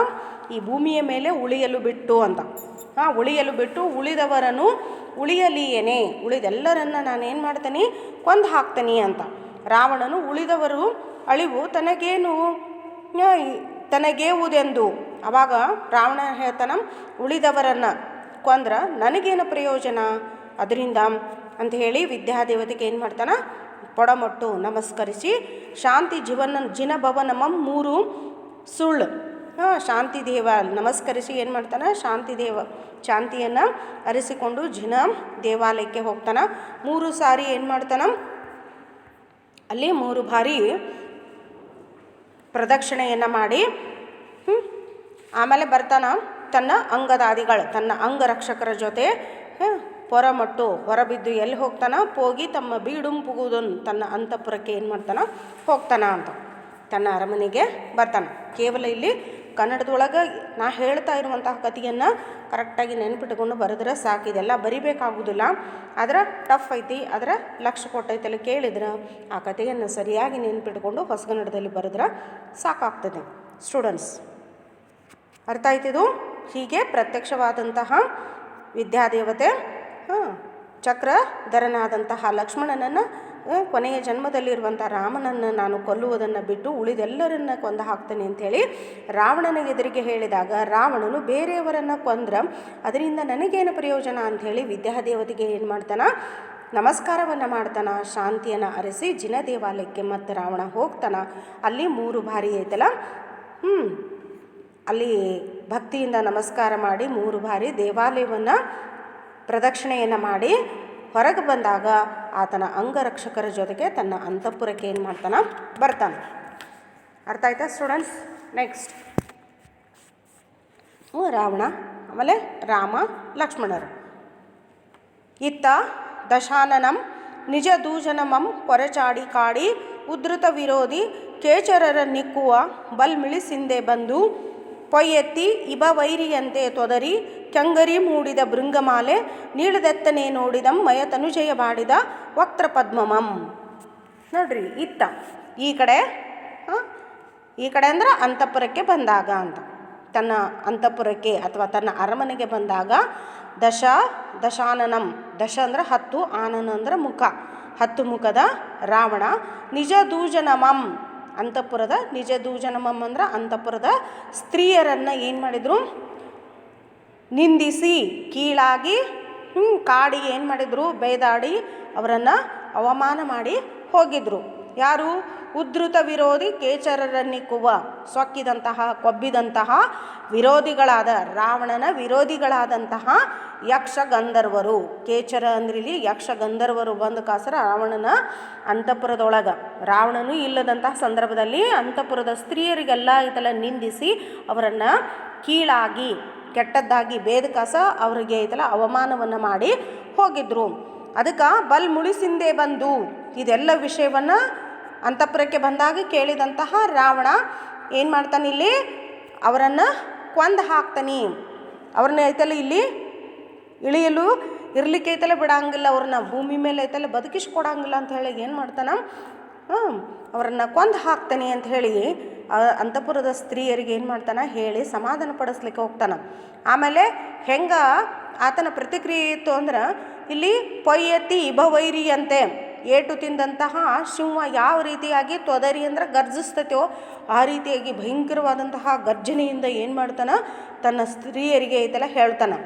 ಈ ಭೂಮಿಯ ಮೇಲೆ ಉಳಿಯಲು ಬಿಟ್ಟು ಅಂತ. ಉಳಿಯಲು ಬಿಟ್ಟು ಉಳಿದವರನ್ನು ಉಳಿಯಲಿಯೇನೆ, ಉಳಿದೆಲ್ಲರನ್ನು ನಾನೇನು ಮಾಡ್ತೀನಿ? ಕೊಂದು ಹಾಕ್ತೀನಿ ಅಂತ. ರಾವಣನು ಉಳಿದವರು ಅಳಿವು ತನಗೇವುದೆಂದು. ಆವಾಗ ರಾವಣ ಹೇಳ್ತಾನ, ಉಳಿದವರನ್ನು ಕೊಂದ್ರೆ ನನಗೇನು ಪ್ರಯೋಜನ ಅದರಿಂದ ಅಂತ ಹೇಳಿ ವಿದ್ಯಾದೇವತೆಗೆ ಏನು ಮಾಡ್ತಾನೆ? ಪೊಡಮೊಟ್ಟು ನಮಸ್ಕರಿಸಿ ಶಾಂತಿ ಜಿನಭವನಮಂ 3 ಸುಳ್ಳು ಶಾಂತಿ ದೇವ ನಮಸ್ಕರಿಸಿ ಏನು ಮಾಡ್ತಾನೆ? ಶಾಂತಿಯನ್ನು ಅರಿಸಿಕೊಂಡು ಜಿನ ದೇವಾಲಯಕ್ಕೆ ಹೋಗ್ತಾನೆ. 3 ಸಾರಿ ಏನು ಮಾಡ್ತಾನೆ? ಅಲ್ಲಿ 3 ಬಾರಿ ಪ್ರದಕ್ಷಿಣೆಯನ್ನು ಮಾಡಿ ಆಮೇಲೆ ತನ್ನ ಅಂಗದಾದಿಗಳು, ತನ್ನ ಅಂಗರಕ್ಷಕರ ಜೊತೆ ಪೊರಮಟ್ಟು ಹೊರಬಿದ್ದು ಎಲ್ಲಿ ಹೋಗ್ತಾನ? ಪೋಗಿ ತಮ್ಮ ಬೀಡುಂ ಪುಗುವುದನ್ನು ತನ್ನ ಅಂತಃಪುರಕ್ಕೆ ಏನು ಮಾಡ್ತಾನ? ಹೋಗ್ತಾನ ಅಂತ. ತನ್ನ ಅರಮನೆಗೆ ಬರ್ತಾನೆ. ಕೇವಲ ಇಲ್ಲಿ ಕನ್ನಡದೊಳಗೆ ನಾ ಹೇಳ್ತಾ ಇರುವಂತಹ ಕಥೆಯನ್ನು ಕರೆಕ್ಟಾಗಿ ನೆನ್ಪಿಟ್ಕೊಂಡು ಬರೆದ್ರೆ ಸಾಕು. ಇದೆಲ್ಲ ಬರಿಬೇಕಾಗೋದಿಲ್ಲ. ಆದರೆ ಟಫ್ ಐತಿ, ಆದರೆ ಲಕ್ಷ್ಯ ಕೊಟ್ಟೈತೆಲ್ಲ ಕೇಳಿದ್ರೆ ಆ ಕಥೆಯನ್ನು ಸರಿಯಾಗಿ ನೆನ್ಪಿಟ್ಕೊಂಡು ಹೊಸಗನ್ನಡದಲ್ಲಿ ಬರೆದ್ರೆ ಸಾಕಾಗ್ತದೆ ಸ್ಟೂಡೆಂಟ್ಸ್. ಅರ್ಥ ಆಯ್ತಿದು? ಹೀಗೆ ಪ್ರತ್ಯಕ್ಷವಾದಂತಹ ವಿದ್ಯಾದೇವತೆ ಚಕ್ರಧರನಾದಂತಹ ಲಕ್ಷ್ಮಣನನ್ನು ಕೊನೆಯ ಜನ್ಮದಲ್ಲಿರುವಂಥ ರಾಮನನ್ನು ನಾನು ಕೊಲ್ಲುವುದನ್ನು ಬಿಟ್ಟು ಉಳಿದೆಲ್ಲರನ್ನ ಕೊಂದು ಹಾಕ್ತೇನೆ ಅಂಥೇಳಿ ರಾವಣನ ಎದುರಿಗೆ ಹೇಳಿದಾಗ ರಾವಣನು ಬೇರೆಯವರನ್ನು ಕೊಂದ್ರೆ ಅದರಿಂದ ನನಗೇನು ಪ್ರಯೋಜನ ಅಂಥೇಳಿ ವಿದ್ಯಾದೇವತೆಗೆ ಏನು ಮಾಡ್ತಾನೆ? ನಮಸ್ಕಾರವನ್ನು ಮಾಡ್ತಾನೆ. ಶಾಂತಿಯನ್ನು ಅರಸಿ ಜಿನ ದೇವಾಲಯಕ್ಕೆ ಮತ್ತು ರಾವಣ ಹೋಗ್ತಾನೆ. ಅಲ್ಲಿ 3 ಬಾರಿ ಐತಲ್ಲ, ಅಲ್ಲಿ ಭಕ್ತಿಯಿಂದ ನಮಸ್ಕಾರ ಮಾಡಿ 3 ಬಾರಿ ದೇವಾಲಯವನ್ನು ಪ್ರದಕ್ಷಿಣೆಯನ್ನು ಮಾಡಿ ಹೊರಗೆ ಬಂದಾಗ ಆತನ ಅಂಗರಕ್ಷಕರ ಜೊತೆಗೆ ತನ್ನ ಅಂತಃಪುರಕ್ಕೆ ಏನು ಮಾಡ್ತಾನೆ? ಬರ್ತಾನೆ. ಅರ್ಥ ಆಯ್ತಾ ಸ್ಟೂಡೆಂಟ್ಸ್? ನೆಕ್ಸ್ಟ್ ರಾವಣ, ಆಮೇಲೆ ರಾಮ ಲಕ್ಷ್ಮಣರು. ಇತ್ತ ದಶಾನನಂ ನಿಜ ದೂಜನಮಂ ಕೊರೆಚಾಡಿ ಕಾಡಿ ಉದ್ಧತ ವಿರೋಧಿ ಕೇಚರರ ನಿಕ್ಕುವ ಬಲ್ಮಿಳಿಸಿಂದೆ ಬಂದು ಪೊಯ್ಯೆತ್ತಿ ಇಬ ವೈರಿಯಂತೆ ತೊದರಿ ಕೆಂಗರಿ ಮೂಡಿದ ಭೃಂಗಮಾಲೆ ನೀಳದೆತ್ತನೆ ನೋಡಿದಂ ಮಯ ತನುಜಯ ಬಾಡಿದ ವಕ್ತ್ರ ಪದ್ಮಮಂ. ನೋಡ್ರಿ ಇತ್ತ ಈ ಕಡೆ ಅಂದ್ರೆ ಅಂತಃಪುರಕ್ಕೆ ಬಂದಾಗ ಅಂತ, ತನ್ನ ಅಂತಃಪುರಕ್ಕೆ ಅಥವಾ ತನ್ನ ಅರಮನೆಗೆ ಬಂದಾಗ ದಶಾನನಂ, ದಶ ಅಂದ್ರೆ 10, ಆನನ ಅಂದ್ರೆ ಮುಖ, 10 ಮುಖದ ರಾವಣ ನಿಜ ದೂಜನಮಂ, ಅಂತಃಪುರದ ನಿಜ ದೂಜನಮಂ ಅಂದ್ರೆ ಅಂತಃಪುರದ ಸ್ತ್ರೀಯರನ್ನು ಏನು ಮಾಡಿದರು, ನಿಂದಿಸಿ ಕೀಳಾಗಿ ಕಾಡಿ ಏನು ಮಾಡಿದರು, ಬೇದಾಡಿ ಅವರನ್ನು ಅವಮಾನ ಮಾಡಿ ಹೋಗಿದ್ರು. ಯಾರು? ಉದ್ಧತ ವಿರೋಧಿ ಕೇಚರರನ್ನಿಕ್ಕುವ, ಸೊಕ್ಕಿದಂತಹ ಕೊಬ್ಬಿದಂತಹ ವಿರೋಧಿಗಳಾದ ರಾವಣನ ವಿರೋಧಿಗಳಾದಂತಹ ಯಕ್ಷ ಗಂಧರ್ವರು. ಕೇಚರ ಅಂದ್ರೆ ಇಲ್ಲಿ ಯಕ್ಷ ಗಂಧರ್ವರು ಬಂದ ಕಾಸರ ರಾವಣನ ಅಂತಃಪುರದೊಳಗೆ, ರಾವಣನು ಇಲ್ಲದಂತಹ ಸಂದರ್ಭದಲ್ಲಿ ಅಂತಃಪುರದ ಸ್ತ್ರೀಯರಿಗೆಲ್ಲ ಇದೆಲ್ಲ ನಿಂದಿಸಿ ಅವರನ್ನು ಕೀಳಾಗಿ ಕೆಟ್ಟದ್ದಾಗಿ ಬೇದಕಾಸ ಅವರಿಗೆ ಇದೆಲ್ಲ ಅವಮಾನವನ್ನು ಮಾಡಿ ಹೋಗಿದ್ರು. ಅದಕ್ಕೆ ಬಲ್ ಮುಳಿಸಿಂದೆ ಬಂದು ಇದೆಲ್ಲ ವಿಷಯವನ್ನು ಅಂತಃಪುರಕ್ಕೆ ಬಂದಾಗ ಕೇಳಿದಂತಹ ರಾವಣ ಏನು ಮಾಡ್ತಾನೆ, ಇಲ್ಲಿ ಅವರನ್ನು ಕೊಂದು ಹಾಕ್ತಾನೆ. ಅವ್ರನ್ನ ಐತಲ್ಲ ಇಲ್ಲಿ ಇಳಿಯಲು ಇರಲಿಕ್ಕೆ ಐತಲ್ಲ ಬಿಡಂಗಿಲ್ಲ, ಅವ್ರನ್ನ ಭೂಮಿ ಮೇಲೆ ಐತಲ್ಲ ಬದುಕಿಸ್ಕೊಡಂಗಿಲ್ಲ ಅಂತ ಹೇಳಿ ಏನು ಮಾಡ್ತಾನೆ, ಅವರನ್ನು ಕೊಂದು ಹಾಕ್ತಾನೆ ಅಂತ ಹೇಳಿ ಅಂತಃಪುರದ ಸ್ತ್ರೀಯರಿಗೆ ಏನು ಮಾಡ್ತಾನೆ ಹೇಳಿ ಸಮಾಧಾನ ಪಡಿಸ್ಲಿಕ್ಕೆ ಹೋಗ್ತಾನೆ. ಆಮೇಲೆ ಹೆಂಗೆ ಆತನ ಪ್ರತಿಕ್ರಿಯೆ ಇತ್ತು ಅಂದ್ರೆ, ಇಲ್ಲಿ ಪೊಯ್ಯೆತ್ತಿ ಇಬವೈರಿ ಅಂತೆ, ಏಟು ತಿಂದಂತಹ ಸಿಂಹ ಯಾವ ರೀತಿಯಾಗಿ ತೊದರಿ ಅಂದ್ರೆ ಗರ್ಜಿಸ್ತೈತೋ ಆ ರೀತಿಯಾಗಿ ಭಯಂಕರವಾದಂತಹ ಗರ್ಜನೆಯಿಂದ ಏನು ಮಾಡ್ತಾನೆ, ತನ್ನ ಸ್ತ್ರೀಯರಿಗೆ ಐತೆಲ್ಲ ಹೇಳ್ತಾನೆ.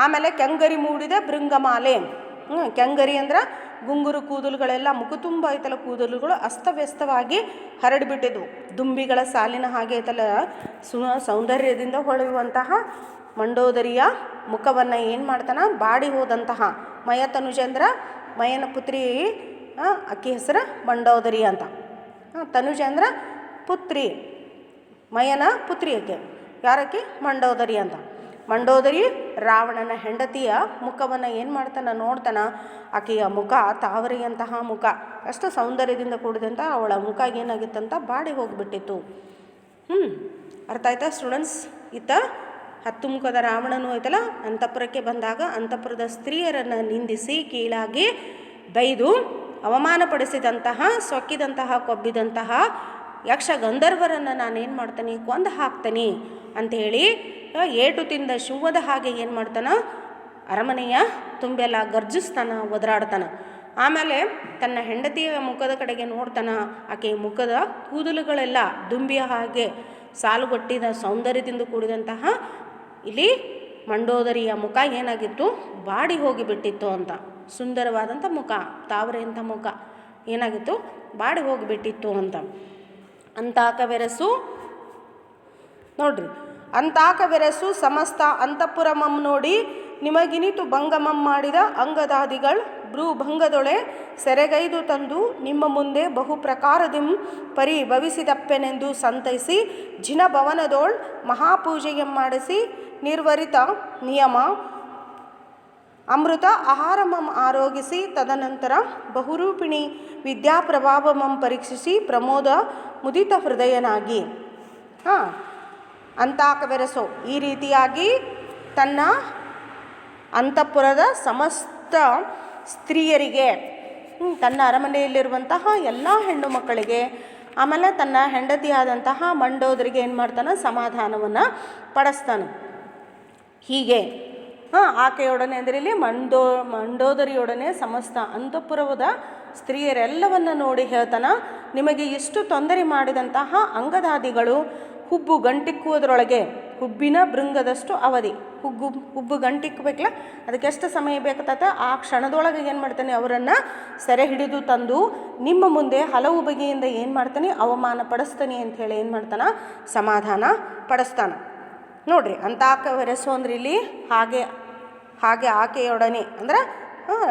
ಆಮೇಲೆ ಕೆಂಗರಿ ಮೂಡಿದ ಭೃಂಗಮಾಲೆ, ಕೆಂಗರಿ ಅಂದ್ರೆ ಗುಂಗುರು ಕೂದಲುಗಳೆಲ್ಲ ಮುಖ ತುಂಬ ಐತಲ್ಲ ಕೂದಲುಗಳು ಅಸ್ತವ್ಯಸ್ತವಾಗಿ ಹರಡಿಬಿಟ್ಟಿದ್ವು. ದುಂಬಿಗಳ ಸಾಲಿನ ಹಾಗೆ ಐತಲ್ಲ ಸೌಂದರ್ಯದಿಂದ ಹೊಳೆಯುವಂತಹ ಮಂಡೋದರಿಯ ಮುಖವನ್ನು ಏನು ಮಾಡ್ತಾನೆ, ಬಾಡಿ ಹೋದಂತಹ ಮಯ ತನುಜೇಂದ್ರ, ಮಯನ ಪುತ್ರಿ ಅಕ್ಕಿ ಹೆಸರು ಮಂಡೋದರಿ ಅಂತ. ತನುಜೇಂದ್ರ ಪುತ್ರಿ, ಮಯನ ಪುತ್ರಿ ಆಕೆ, ಯಾರಕ್ಕೆ ಮಂಡೋದರಿ ಅಂತ. ಮಂಡೋದರಿ ರಾವಣನ ಹೆಂಡತಿಯ ಮುಖವನ್ನು ಏನು ಮಾಡ್ತಾನೆ ನೋಡ್ತಾನೆ, ಆಕೆಯ ಮುಖ ತಾವರೆಯಂತಹ ಮುಖ, ಅಷ್ಟು ಸೌಂದರ್ಯದಿಂದ ಕೂಡಿದಂಥ ಅವಳ ಮುಖ ಏನಾಗಿತ್ತಂತ ಬಾಡಿ ಹೋಗಿಬಿಟ್ಟಿತ್ತು. ಅರ್ಥ ಆಯ್ತಾ ಸ್ಟೂಡೆಂಟ್ಸ್? ಇತ್ತ 10 ಮುಖದ ರಾವಣನು ಐತಲ್ಲ ಅಂತಃಪುರಕ್ಕೆ ಬಂದಾಗ ಅಂತಃಪುರದ ಸ್ತ್ರೀಯರನ್ನು ನಿಂದಿಸಿ ಕೀಳಾಗಿ ಬೈದು ಅವಮಾನಪಡಿಸಿದಂತಹ ಸೊಕ್ಕಿದಂತಹ ಕೊಬ್ಬಿದಂತಹ ಯಕ್ಷ ಗಂಧರ್ವರನ್ನು ನಾನೇನು ಮಾಡ್ತಾನೆ, ಕೊಂದು ಹಾಕ್ತಾನೆ ಅಂಥೇಳಿ ಏಟು ತಿಂದ ಶಿವದ ಹಾಗೆ ಏನು ಮಾಡ್ತಾನೆ, ಅರಮನೆಯ ತುಂಬೆಲ್ಲ ಗರ್ಜಿಸ್ತಾನೆ, ಒದರಾಡ್ತಾನೆ. ಆಮೇಲೆ ತನ್ನ ಹೆಂಡತಿಯ ಮುಖದ ಕಡೆಗೆ ನೋಡ್ತಾನೆ, ಆಕೆಯ ಮುಖದ ಕೂದಲುಗಳೆಲ್ಲ ದುಂಬಿಯ ಹಾಗೆ ಸಾಲುಗಟ್ಟಿದ ಸೌಂದರ್ಯದಿಂದ ಕೂಡಿದಂತಹ ಇಲ್ಲಿ ಮಂಡೋದರಿಯ ಮುಖ ಏನಾಗಿತ್ತು, ಬಾಡಿ ಹೋಗಿಬಿಟ್ಟಿತ್ತು ಅಂತ. ಸುಂದರವಾದಂಥ ಮುಖ, ತಾವರೆಯಂಥ ಮುಖ ಏನಾಗಿತ್ತು, ಬಾಡಿ ಹೋಗಿಬಿಟ್ಟಿತ್ತು ಅಂತ. ಅಂತಾಕವೆರಸು ನೋಡ್ರಿ, ಅಂತಾಕವೆರಸು ಸಮಸ್ತ ಅಂತಃಪುರಮಂ ನೋಡಿ ನಿಮಗಿನಿತು ಭಂಗಮಂ ಮಾಡಿದ ಅಂಗದಾದಿಗಳು ಭ್ರೂಭಂಗದೊಳೆ ಸೆರೆಗೈದು ತಂದು ನಿಮ್ಮ ಮುಂದೆ ಬಹು ಪ್ರಕಾರದಿಂ ಪರಿಭವಿಸಿದಪ್ಪೆನೆಂದು ಸಂತೈಸಿ ಜಿನಭವನದೋಳ್ ಮಹಾಪೂಜೆಯಂ ಮಾಡಿಸಿ ನಿರ್ವರಿತ ನಿಯಮ ಅಮೃತ ಆಹಾರಮಂ ಆರೋಗಿಸಿ ತದನಂತರ ಬಹುರೂಪಿಣಿ ವಿದ್ಯಾಪ್ರಭಾವಮಂ ಪರೀಕ್ಷಿಸಿ ಪ್ರಮೋದ ಮುದಿತ ಹೃದಯನಾಗಿ. ಅಂತಾಕವೆರಸೋ ಈ ರೀತಿಯಾಗಿ ತನ್ನ ಅಂತಃಪುರದ ಸಮಸ್ತ ಸ್ತ್ರೀಯರಿಗೆ, ತನ್ನ ಅರಮನೆಯಲ್ಲಿರುವಂತಹ ಎಲ್ಲ ಹೆಣ್ಣು ಮಕ್ಕಳಿಗೆ, ಆಮೇಲೆ ತನ್ನ ಹೆಂಡತಿಯಾದಂತಹ ಮಂಡೋದರಿಗೆ ಏನು ಮಾಡ್ತಾನೆ, ಸಮಾಧಾನವನ್ನು ಪಡಿಸ್ತಾನೆ. ಹೀಗೆ ಆಕೆಯೊಡನೆ ಅಂದರೆ ಇಲ್ಲಿ ಮಂಡೋದರಿಯೊಡನೆ ಸಮಸ್ತ ಅಂತಃಪುರದ ಸ್ತ್ರೀಯರೆಲ್ಲವನ್ನು ನೋಡಿ ಹೇಳ್ತಾನೆ, ನಿಮಗೆ ಇಷ್ಟು ತೊಂದರೆ ಮಾಡಿದಂತಹ ಅಂಗದಾದಿಗಳು ಹುಬ್ಬು ಗಂಟಿಕ್ಕುವುದರೊಳಗೆ ಹುಬ್ಬಿನ ಭೃಂಗದಷ್ಟು ಅವಧಿ, ಹುಬ್ಬು ಗಂಟಿಕ್ಕಬೇಕಲ್ಲ, ಅದಕ್ಕೆ ಎಷ್ಟು ಸಮಯ ಬೇಕಾಗ್ತದೆ, ಆ ಕ್ಷಣದೊಳಗೆ ಏನು ಮಾಡ್ತಾನೆ, ಅವರನ್ನು ಸೆರೆ ಹಿಡಿದು ತಂದು ನಿಮ್ಮ ಮುಂದೆ ಹಲವು ಬಗೆಯಿಂದ ಏನು ಮಾಡ್ತಾನೆ, ಅವಮಾನ ಪಡಿಸ್ತಾನೆ ಅಂಥೇಳಿ ಏನು ಮಾಡ್ತಾನೆ, ಸಮಾಧಾನ ಪಡಿಸ್ತಾನೆ. ನೋಡ್ರಿ, ಅಂತಾಕವೆರಸು ಅಂದ್ರೆ ಇಲ್ಲಿ ಹಾಗೆ ಆಕೆಯೊಡನೆ ಅಂದ್ರೆ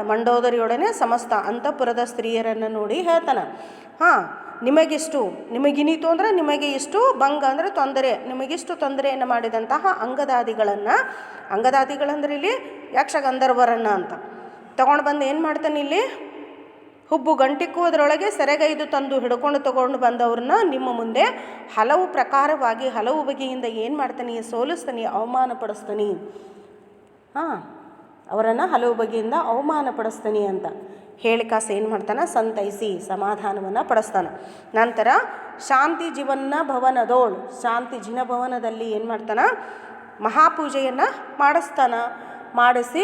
ಮಂಡೋದರಿಯೊಡನೆ ಸಮಸ್ತ ಅಂತಃಪುರದ ಸ್ತ್ರೀಯರನ್ನು ನೋಡಿ ಹೇಳ್ತಾನೆ, ನಿಮಗಿನಿತು ಅಂದರೆ ನಿಮಗೆ ಇಷ್ಟು ಭಂಗ ಅಂದರೆ ತೊಂದರೆ, ನಿಮಗಿಷ್ಟು ತೊಂದರೆಯನ್ನು ಮಾಡಿದಂತಹ ಅಂಗದಾದಿಗಳಂದ್ರೆ ಇಲ್ಲಿ ಯಕ್ಷಗಂಧರ್ವರನ್ನು ಅಂತ ತಗೊಂಡು ಬಂದು ಏನು ಮಾಡ್ತಾನೆ, ಇಲ್ಲಿ ಹುಬ್ಬು ಗಂಟಿಕ್ಕುವುದರೊಳಗೆ ಸೆರೆಗೈದು ತಂದು ಹಿಡ್ಕೊಂಡು ತಗೊಂಡು ಬಂದವ್ರನ್ನ ನಿಮ್ಮ ಮುಂದೆ ಹಲವು ಪ್ರಕಾರವಾಗಿ ಹಲವು ಬಗೆಯಿಂದ ಏನು ಮಾಡ್ತಾನೆ, ಸೋಲಿಸ್ತಾನೆ, ಅವಮಾನ ಪಡಿಸ್ತಾನೆ. ಅವರನ್ನು ಹಲವು ಬಗೆಯಿಂದ ಅವಮಾನ ಪಡಿಸ್ತಾನೆ ಅಂತ ಹೇಳಿಕಾಸ ಏನು ಮಾಡ್ತಾನೆ, ಸಂತೈಸಿ ಸಮಾಧಾನವನ್ನು ಪಡಿಸ್ತಾನೆ. ನಂತರ ಶಾಂತಿ ಜೀವನ ಭವನದೋಳು, ಶಾಂತಿ ಜಿನ ಭವನದಲ್ಲಿ ಏನು ಮಾಡ್ತಾನೆ, ಮಹಾಪೂಜೆಯನ್ನು ಮಾಡಿಸಿ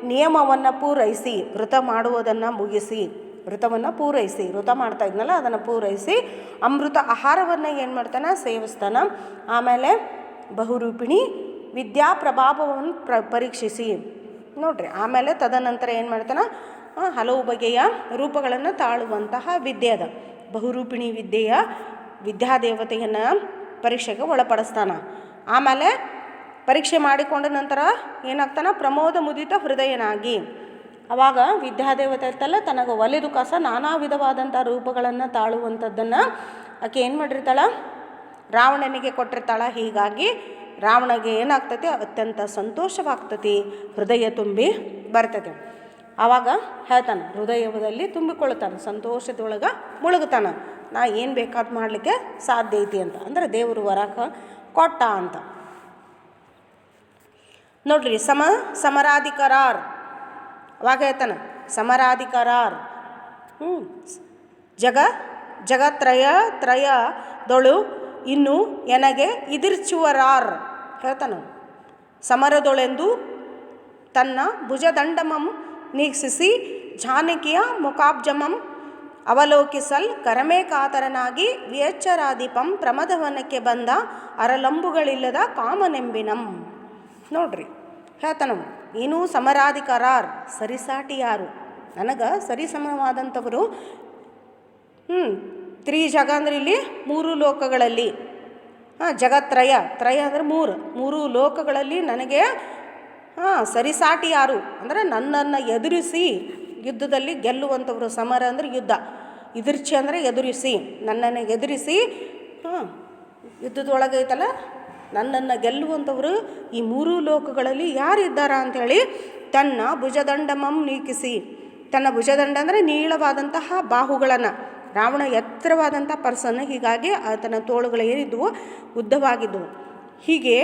ನಿಯಮವನ್ನು ಪೂರೈಸಿ, ವ್ರತ ಮಾಡುವುದನ್ನು ಮುಗಿಸಿ, ವ್ರತವನ್ನು ಪೂರೈಸಿ, ವ್ರತ ಮಾಡ್ತಾ ಇದ್ನಲ್ಲ ಅದನ್ನು ಪೂರೈಸಿ ಅಮೃತ ಆಹಾರವನ್ನು ಏನು ಮಾಡ್ತಾನೆ, ಸೇವಿಸ್ತಾನೆ. ಆಮೇಲೆ ಬಹುರೂಪಿಣಿ ವಿದ್ಯಾ ಪ್ರಭಾವವನ್ನು ಪರೀಕ್ಷಿಸಿ ನೋಡ್ರಿ. ಆಮೇಲೆ ತದನಂತರ ಏನು ಮಾಡ್ತಾನೆ, ಹಲವು ಬಗೆಯ ರೂಪಗಳನ್ನು ತಾಳುವಂತಹ ವಿದ್ಯೆ ಅದ. ಬಹುರೂಪಿಣಿ ವಿದ್ಯೆಯ ವಿದ್ಯಾದೇವತೆಯನ್ನು ಪರೀಕ್ಷೆಗೆ ಒಳಪಡಿಸ್ತಾನೆ. ಆಮೇಲೆ ಪರೀಕ್ಷೆ ಮಾಡಿಕೊಂಡ ನಂತರ ಏನಾಗ್ತಾನೆ, ಪ್ರಮೋದ ಮುದಿತ ಹೃದಯನಾಗಿ. ಆವಾಗ ವಿದ್ಯಾದೇವತೆ ಇರ್ತಲ್ಲ, ತನಗೆ ಒಲಿದು ಕಸ ನಾನಾ ವಿಧವಾದಂಥ ರೂಪಗಳನ್ನು ತಾಳುವಂಥದ್ದನ್ನು ಆಕೆ ಏನು ಮಾಡಿರ್ತಾಳೆ, ರಾವಣನಿಗೆ ಕೊಟ್ಟಿರ್ತಾಳೆ. ಹೀಗಾಗಿ ರಾವಣಗೆ ಏನಾಗ್ತೈತಿ, ಅತ್ಯಂತ ಸಂತೋಷವಾಗ್ತತಿ, ಹೃದಯ ತುಂಬಿ ಬರ್ತೈತಿ. ಆವಾಗ ಹೇಳ್ತಾನೆ, ಹೃದಯದಲ್ಲಿ ತುಂಬಿಕೊಳ್ತಾನೆ, ಸಂತೋಷದೊಳಗೆ ಮುಳುಗುತ್ತಾನೆ. ನಾ ಏನು ಬೇಕಾದ ಮಾಡಲಿಕ್ಕೆ ಸಾಧ್ಯ ಐತಿ ಅಂತ, ಅಂದರೆ ದೇವರು ವರಕ ಕೊಟ್ಟ ಅಂತ ನೋಡ್ರಿ. ಸಮರಾಧಿಕರಾರ್ ಅವಾಗ ಹೇಳ್ತಾನೆ, ಸಮರಾಧಿಕರಾರ್ ಜಗತ್ರಯದೊಳು ಇನ್ನು ಎನಗೆ ಇದಿರ್ಚುವರಾರ್ ಹೇಳ್ತಾನೆ. ಸಮರದೊಳೆಂದು ತನ್ನ ಭುಜದಂಡಮಂ ನೀಕ್ಷಿಸಿ ಜಾನಕಿಯ ಮುಖಾಬ್ಜಮಂ ಅವಲೋಕಿಸಲ್ ಕರಮೇ ಕಾತರನಾಗಿ ವಿಯಚ್ಚರಾದೀಪಂ ಪ್ರಮದವನಕ್ಕೆ ಬಂದ ಅರಲಂಬುಗಳಿಲ್ಲದ ಕಾಮನೆಂಬಿನಂ. ನೋಡ್ರಿ ಹೇಳ್ತಾನ, ಏನೂ ಸಮರಾಧಿಕರಾರ್ ಸರಿಸಾಟಿ ಯಾರು, ನನಗೆ ಸರಿಸಮವಾದಂಥವರು ತ್ರಿಜಗ ಅಂದ್ರೆ ಇಲ್ಲಿ ಮೂರು ಲೋಕಗಳಲ್ಲಿ, ಜಗತ್ರಯ ಅಂದರೆ ಮೂರು ಲೋಕಗಳಲ್ಲಿ ನನಗೆ ಸರಿಸಾಟಿ ಯಾರು ಅಂದರೆ ನನ್ನನ್ನು ಎದುರಿಸಿ ಯುದ್ಧದಲ್ಲಿ ಗೆಲ್ಲುವಂಥವ್ರು. ಸಮರ ಅಂದರೆ ಯುದ್ಧ, ಎದುರ್ಚಿ ಅಂದರೆ ಎದುರಿಸಿ, ನನ್ನನ್ನು ಎದುರಿಸಿ ಯುದ್ಧದೊಳಗೆ ಐತಲ್ಲ ನನ್ನನ್ನು ಗೆಲ್ಲುವಂಥವರು ಈ ಮೂರೂ ಲೋಕಗಳಲ್ಲಿ ಯಾರಿದ್ದಾರ ಅಂಥೇಳಿ ತನ್ನ ಭುಜದಂಡಮಂ ನೀಕಿಸಿ, ತನ್ನ ಭುಜದಂಡ ಅಂದರೆ ನೀಳವಾದಂತಹ ಬಾಹುಗಳನ್ನು, ರಾವಣ ಎತ್ತರವಾದಂಥ ಪರ್ಸನ್, ಹೀಗಾಗಿ ಆತನ ತೋಳುಗಳು ಏನಿದ್ವು ಉದ್ದವಾಗಿದ್ದವು. ಹೀಗೆ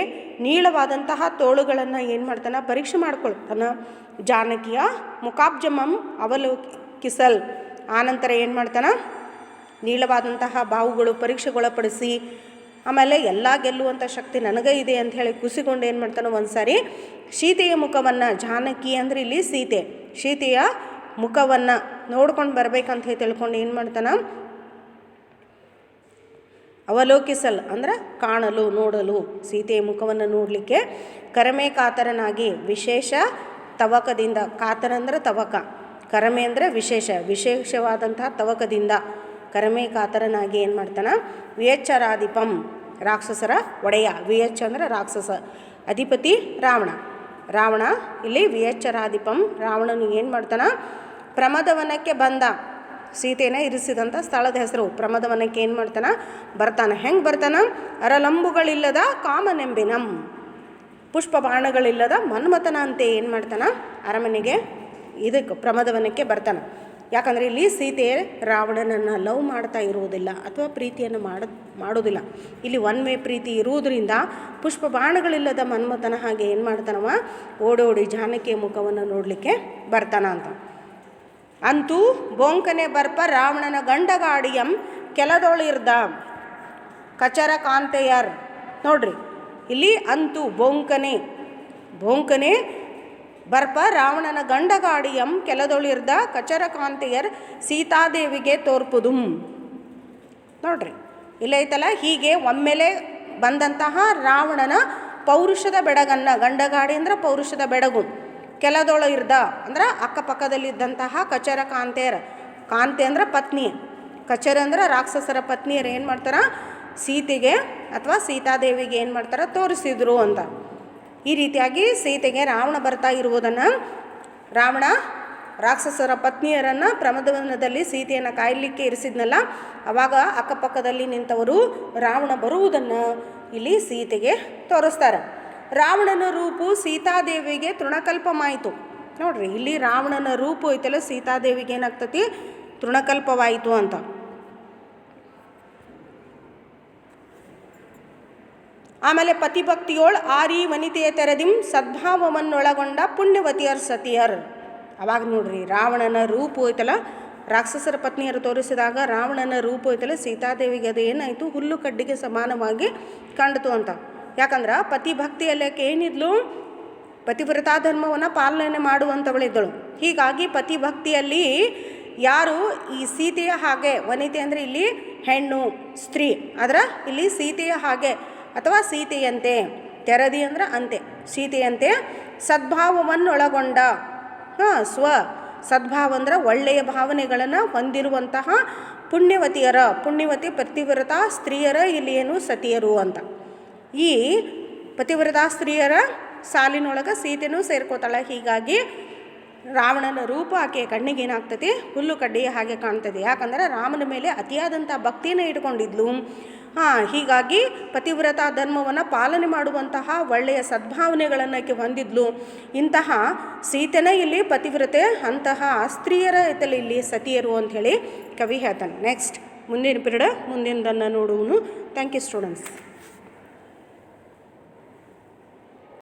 ನೀಳವಾದಂತಹ ತೋಳುಗಳನ್ನು ಏನು ಮಾಡ್ತಾನೆ, ಪರೀಕ್ಷೆ ಮಾಡ್ಕೊಳ್ತಾನೆ. ಜಾನಕಿಯ ಮುಖಾಬ್ಜಮಂ ಅವಲೋಕಿಸಲ್, ಆನಂತರ ಏನು ಮಾಡ್ತಾನೆ, ನೀಳವಾದಂತಹ ಬಾಹುಗಳು ಪರೀಕ್ಷೆಗೊಳಪಡಿಸಿ, ಆಮೇಲೆ ಎಲ್ಲ ಗೆಲ್ಲುವಂಥ ಶಕ್ತಿ ನನಗೆ ಇದೆ ಅಂಥೇಳಿ ಕುಸಿಕೊಂಡು ಏನು ಮಾಡ್ತಾನೆ, ಒಂದು ಸಾರಿ ಸೀತೆಯ ಮುಖವನ್ನು, ಜಾನಕಿ ಅಂದರೆ ಇಲ್ಲಿ ಸೀತೆಯ ಮುಖವನ್ನು ನೋಡ್ಕೊಂಡು ಬರ್ಬೇಕಂತ ಹೇಳಿ ತಿಳ್ಕೊಂಡು ಏನು ಮಾಡ್ತಾನೆ, ಅವಲೋಕಿಸಲ್ ಅಂದರೆ ಕಾಣಲು, ನೋಡಲು, ಸೀತೆಯ ಮುಖವನ್ನು ನೋಡಲಿಕ್ಕೆ ಕರಮೆ ಕಾತರನಾಗಿ ವಿಶೇಷ ತವಕದಿಂದ, ಕಾತರ ಅಂದರೆ ತವಕ, ಕರಮೆ ಅಂದರೆ ವಿಶೇಷವಾದಂತಹ ತವಕದಿಂದ ಕರಮೆ ಕಾತರನಾಗಿ ಏನು ಮಾಡ್ತಾನೆ, ವಿಯಚ್ಚರಾಧಿಪಂ ರಾಕ್ಷಸರ ಒಡೆಯ, ವಿಯಚ್ಚ ಅಂದರೆ ರಾಕ್ಷಸ, ಅಧಿಪತಿ ರಾವಣ ಇಲ್ಲಿ ವಿಯಚ್ಚರಾಧಿಪಂ ರಾವಣನು ಏನು ಮಾಡ್ತಾನೆ, ಪ್ರಮದವನಕ್ಕೆ ಬಂದ, ಸೀತೆನ ಇರಿಸಿದಂಥ ಸ್ಥಳದ ಹೆಸರು ಪ್ರಮದವನಕ್ಕೆ ಏನು ಮಾಡ್ತಾನೆ, ಬರ್ತಾನೆ. ಹೆಂಗೆ ಬರ್ತಾನೆ, ಅರಲಂಬುಗಳಿಲ್ಲದ ಕಾಮನೆಂಬಿನಂ, ಪುಷ್ಪ ಬಾಣಗಳಿಲ್ಲದ ಮನ್ಮಥನ ಅಂತೆ ಏನು ಮಾಡ್ತಾನೆ, ಅರಮನೆಗೆ ಇದಕ್ಕೆ ಪ್ರಮದವನಕ್ಕೆ ಬರ್ತಾನೆ. ಯಾಕಂದರೆ ಇಲ್ಲಿ ಸೀತೆ ರಾವಣನನ್ನು ಲವ್ ಮಾಡ್ತಾ ಇರುವುದಿಲ್ಲ ಅಥವಾ ಪ್ರೀತಿಯನ್ನು ಮಾಡೋದಿಲ್ಲ. ಇಲ್ಲಿ ಒನ್ ವೇ ಪ್ರೀತಿ ಇರುವುದರಿಂದ ಪುಷ್ಪ ಬಾಣಗಳಿಲ್ಲದ ಮನ್ಮಥನ ಹಾಗೆ ಏನು ಮಾಡ್ತಾನವ, ಓಡೋಡಿ ಜಾನಕಿಯ ಮುಖವನ್ನು ನೋಡಲಿಕ್ಕೆ ಬರ್ತಾನ ಅಂತ. ಅಂತೂ ಬೊಂಕನೆ ಬರ್ಪ ರಾವಣನ ಗಂಡಗಾಡಿಯಂ ಕೆಲದೊಳಿರ್ದ ಕಚರ ಕಾಂತೆಯರ್. ನೋಡ್ರಿ ಇಲ್ಲಿ ಅಂತೂ ಬೊಂಕನೆ ಬರ್ಪ ರಾವಣನ ಗಂಡಗಾಡಿಯಂ ಕೆಲದೊಳಿರ್ದ ಕಚರ ಕಾಂತೆಯರ್ ಸೀತಾದೇವಿಗೆ ತೋರ್ಪುದುಂ. ನೋಡ್ರಿ ಇಲ್ಲೈತಲ್ಲ, ಹೀಗೆ ಒಮ್ಮೆಲೆ ಬಂದಂತಹ ರಾವಣನ ಪೌರುಷದ ಬೆಡಗನ್ನು, ಗಂಡಗಾಡಿ ಅಂದ್ರೆ ಪೌರುಷದ ಬೆಡಗು, ಕೆಲದೊಳ ಇರ್ದ ಅಂದ್ರೆ ಅಕ್ಕಪಕ್ಕದಲ್ಲಿದ್ದಂತಹ ಕಚರ ಕಾಂತೆಯರ, ಕಾಂತೆ ಅಂದ್ರೆ ಪತ್ನಿ, ಕಚರ ಅಂದ್ರೆ ರಾಕ್ಷಸರ ಪತ್ನಿಯರು ಏನು ಮಾಡ್ತಾರೆ, ಸೀತೆಗೆ ಅಥವಾ ಸೀತಾದೇವಿಗೆ ಏನು ಮಾಡ್ತಾರೆ, ತೋರಿಸಿದ್ರು ಅಂತ. ಈ ರೀತಿಯಾಗಿ ಸೀತೆಗೆ ರಾವಣ ಬರ್ತಾ ಇರುವುದನ್ನು, ರಾವಣ ರಾಕ್ಷಸರ ಪತ್ನಿಯರನ್ನು ಪ್ರಮದವನದಲ್ಲಿ ಸೀತೆಯನ್ನು ಕಾಯಲಿಕ್ಕೆ ಇರಿಸಿದ್ನಲ್ಲ, ಆವಾಗ ಅಕ್ಕಪಕ್ಕದಲ್ಲಿ ನಿಂತವರು ರಾವಣ ಬರುವುದನ್ನು ಇಲ್ಲಿ ಸೀತೆಗೆ ತೋರಿಸ್ತಾರೆ. ರಾವಣನ ರೂಪು ಸೀತಾದೇವಿಗೆ ತೃಣಕಲ್ಪಮಾಯಿತು. ನೋಡ್ರಿ ಇಲ್ಲಿ ರಾವಣನ ರೂಪು ಐತಲ್ಲ ಸೀತಾದೇವಿಗೆ ಏನಾಗ್ತತಿ, ತೃಣಕಲ್ಪವಾಯಿತು ಅಂತ. ಆಮೇಲೆ ಪತಿಭಕ್ತಿಯೋಳ್ ಆರಿ ವನಿತೆಯ ತೆರೆದಿಂ ಸದ್ಭಾವವನ್ನೊಳಗೊಂಡ ಪುಣ್ಯವತಿಯರ್ ಸತಿಯರ್. ಅವಾಗ ನೋಡ್ರಿ ರಾವಣನ ರೂಪ ಹೋಯ್ತಲ್ಲ, ರಾಕ್ಷಸರ ಪತ್ನಿಯರು ತೋರಿಸಿದಾಗ ರಾವಣನ ರೂಪ ಹೋಯ್ತಲ್ಲ, ಸೀತಾದೇವಿಗೆ ಅದು ಏನಾಯಿತು, ಹುಲ್ಲು ಕಡ್ಡಿಗೆ ಸಮಾನವಾಗಿ ಕಂಡಿತು ಅಂತ. ಯಾಕಂದ್ರೆ ಪತಿಭಕ್ತಿಯಲ್ಲಕ್ಕೆ ಏನಿದ್ಲು, ಪತಿವ್ರತಾ ಧರ್ಮವನ್ನು ಪಾಲನೆ ಮಾಡುವಂಥವಳಿದ್ದಳು. ಹೀಗಾಗಿ ಪತಿಭಕ್ತಿಯಲ್ಲಿ ಯಾರು ಈ ಸೀತೆಯ ಹಾಗೆ, ವನಿತೆ ಅಂದರೆ ಇಲ್ಲಿ ಹೆಣ್ಣು ಸ್ತ್ರೀ, ಆದರೆ ಇಲ್ಲಿ ಸೀತೆಯ ಹಾಗೆ ಅಥವಾ ಸೀತೆಯಂತೆ, ತೆರದಿ ಅಂದ್ರೆ ಅಂತೆ, ಸೀತೆಯಂತೆ ಸದ್ಭಾವವನ್ನೊಳಗೊಂಡ, ಸ್ವ ಸದ್ಭಾವ ಅಂದ್ರೆ ಒಳ್ಳೆಯ ಭಾವನೆಗಳನ್ನು ಹೊಂದಿರುವಂತಹ ಪುಣ್ಯವತಿ ಪತಿವ್ರತಾ ಸ್ತ್ರೀಯರ ಇಲ್ಲಿ ಏನು ಸತಿಯರು ಅಂತ. ಈ ಪತಿವ್ರತಾ ಸ್ತ್ರೀಯರ ಸಾಲಿನೊಳಗೆ ಸೀತೆನೂ ಸೇರ್ಕೋತಾಳೆ. ಹೀಗಾಗಿ ರಾವಣನ ರೂಪ ಆಕೆಯ ಕಣ್ಣಿಗೆ ಏನಾಗ್ತದೆ, ಹುಲ್ಲು ಕಡ್ಡಿಯ ಹಾಗೆ ಕಾಣ್ತದೆ. ಯಾಕಂದರೆ ರಾಮನ ಮೇಲೆ ಅತಿಯಾದಂಥ ಭಕ್ತಿಯನ್ನು ಇಟ್ಕೊಂಡಿದ್ಲು. ಹೀಗಾಗಿ ಪತಿವ್ರತಾ ಧರ್ಮವನ್ನು ಪಾಲನೆ ಮಾಡುವಂತಹ ಒಳ್ಳೆಯ ಸದ್ಭಾವನೆಗಳನ್ನು ಆಕೆ ಹೊಂದಿದ್ಲು. ಇಂತಹ ಸೀತೆನೇ ಇಲ್ಲಿ ಪತಿವ್ರತೆ, ಅಂತಹ ಸ್ತ್ರೀಯರ ಐತಲ್ಲಿ ಇಲ್ಲಿ ಸತಿಯರು ಅಂಥೇಳಿ ಕವಿ ಹೇಳ್ತಾನೆ. ನೆಕ್ಸ್ಟ್ ಮುಂದಿನ ಪಿರಿಯಡ್ ಮುಂದಿನದನ್ನು ನೋಡುವನು. Thank you students.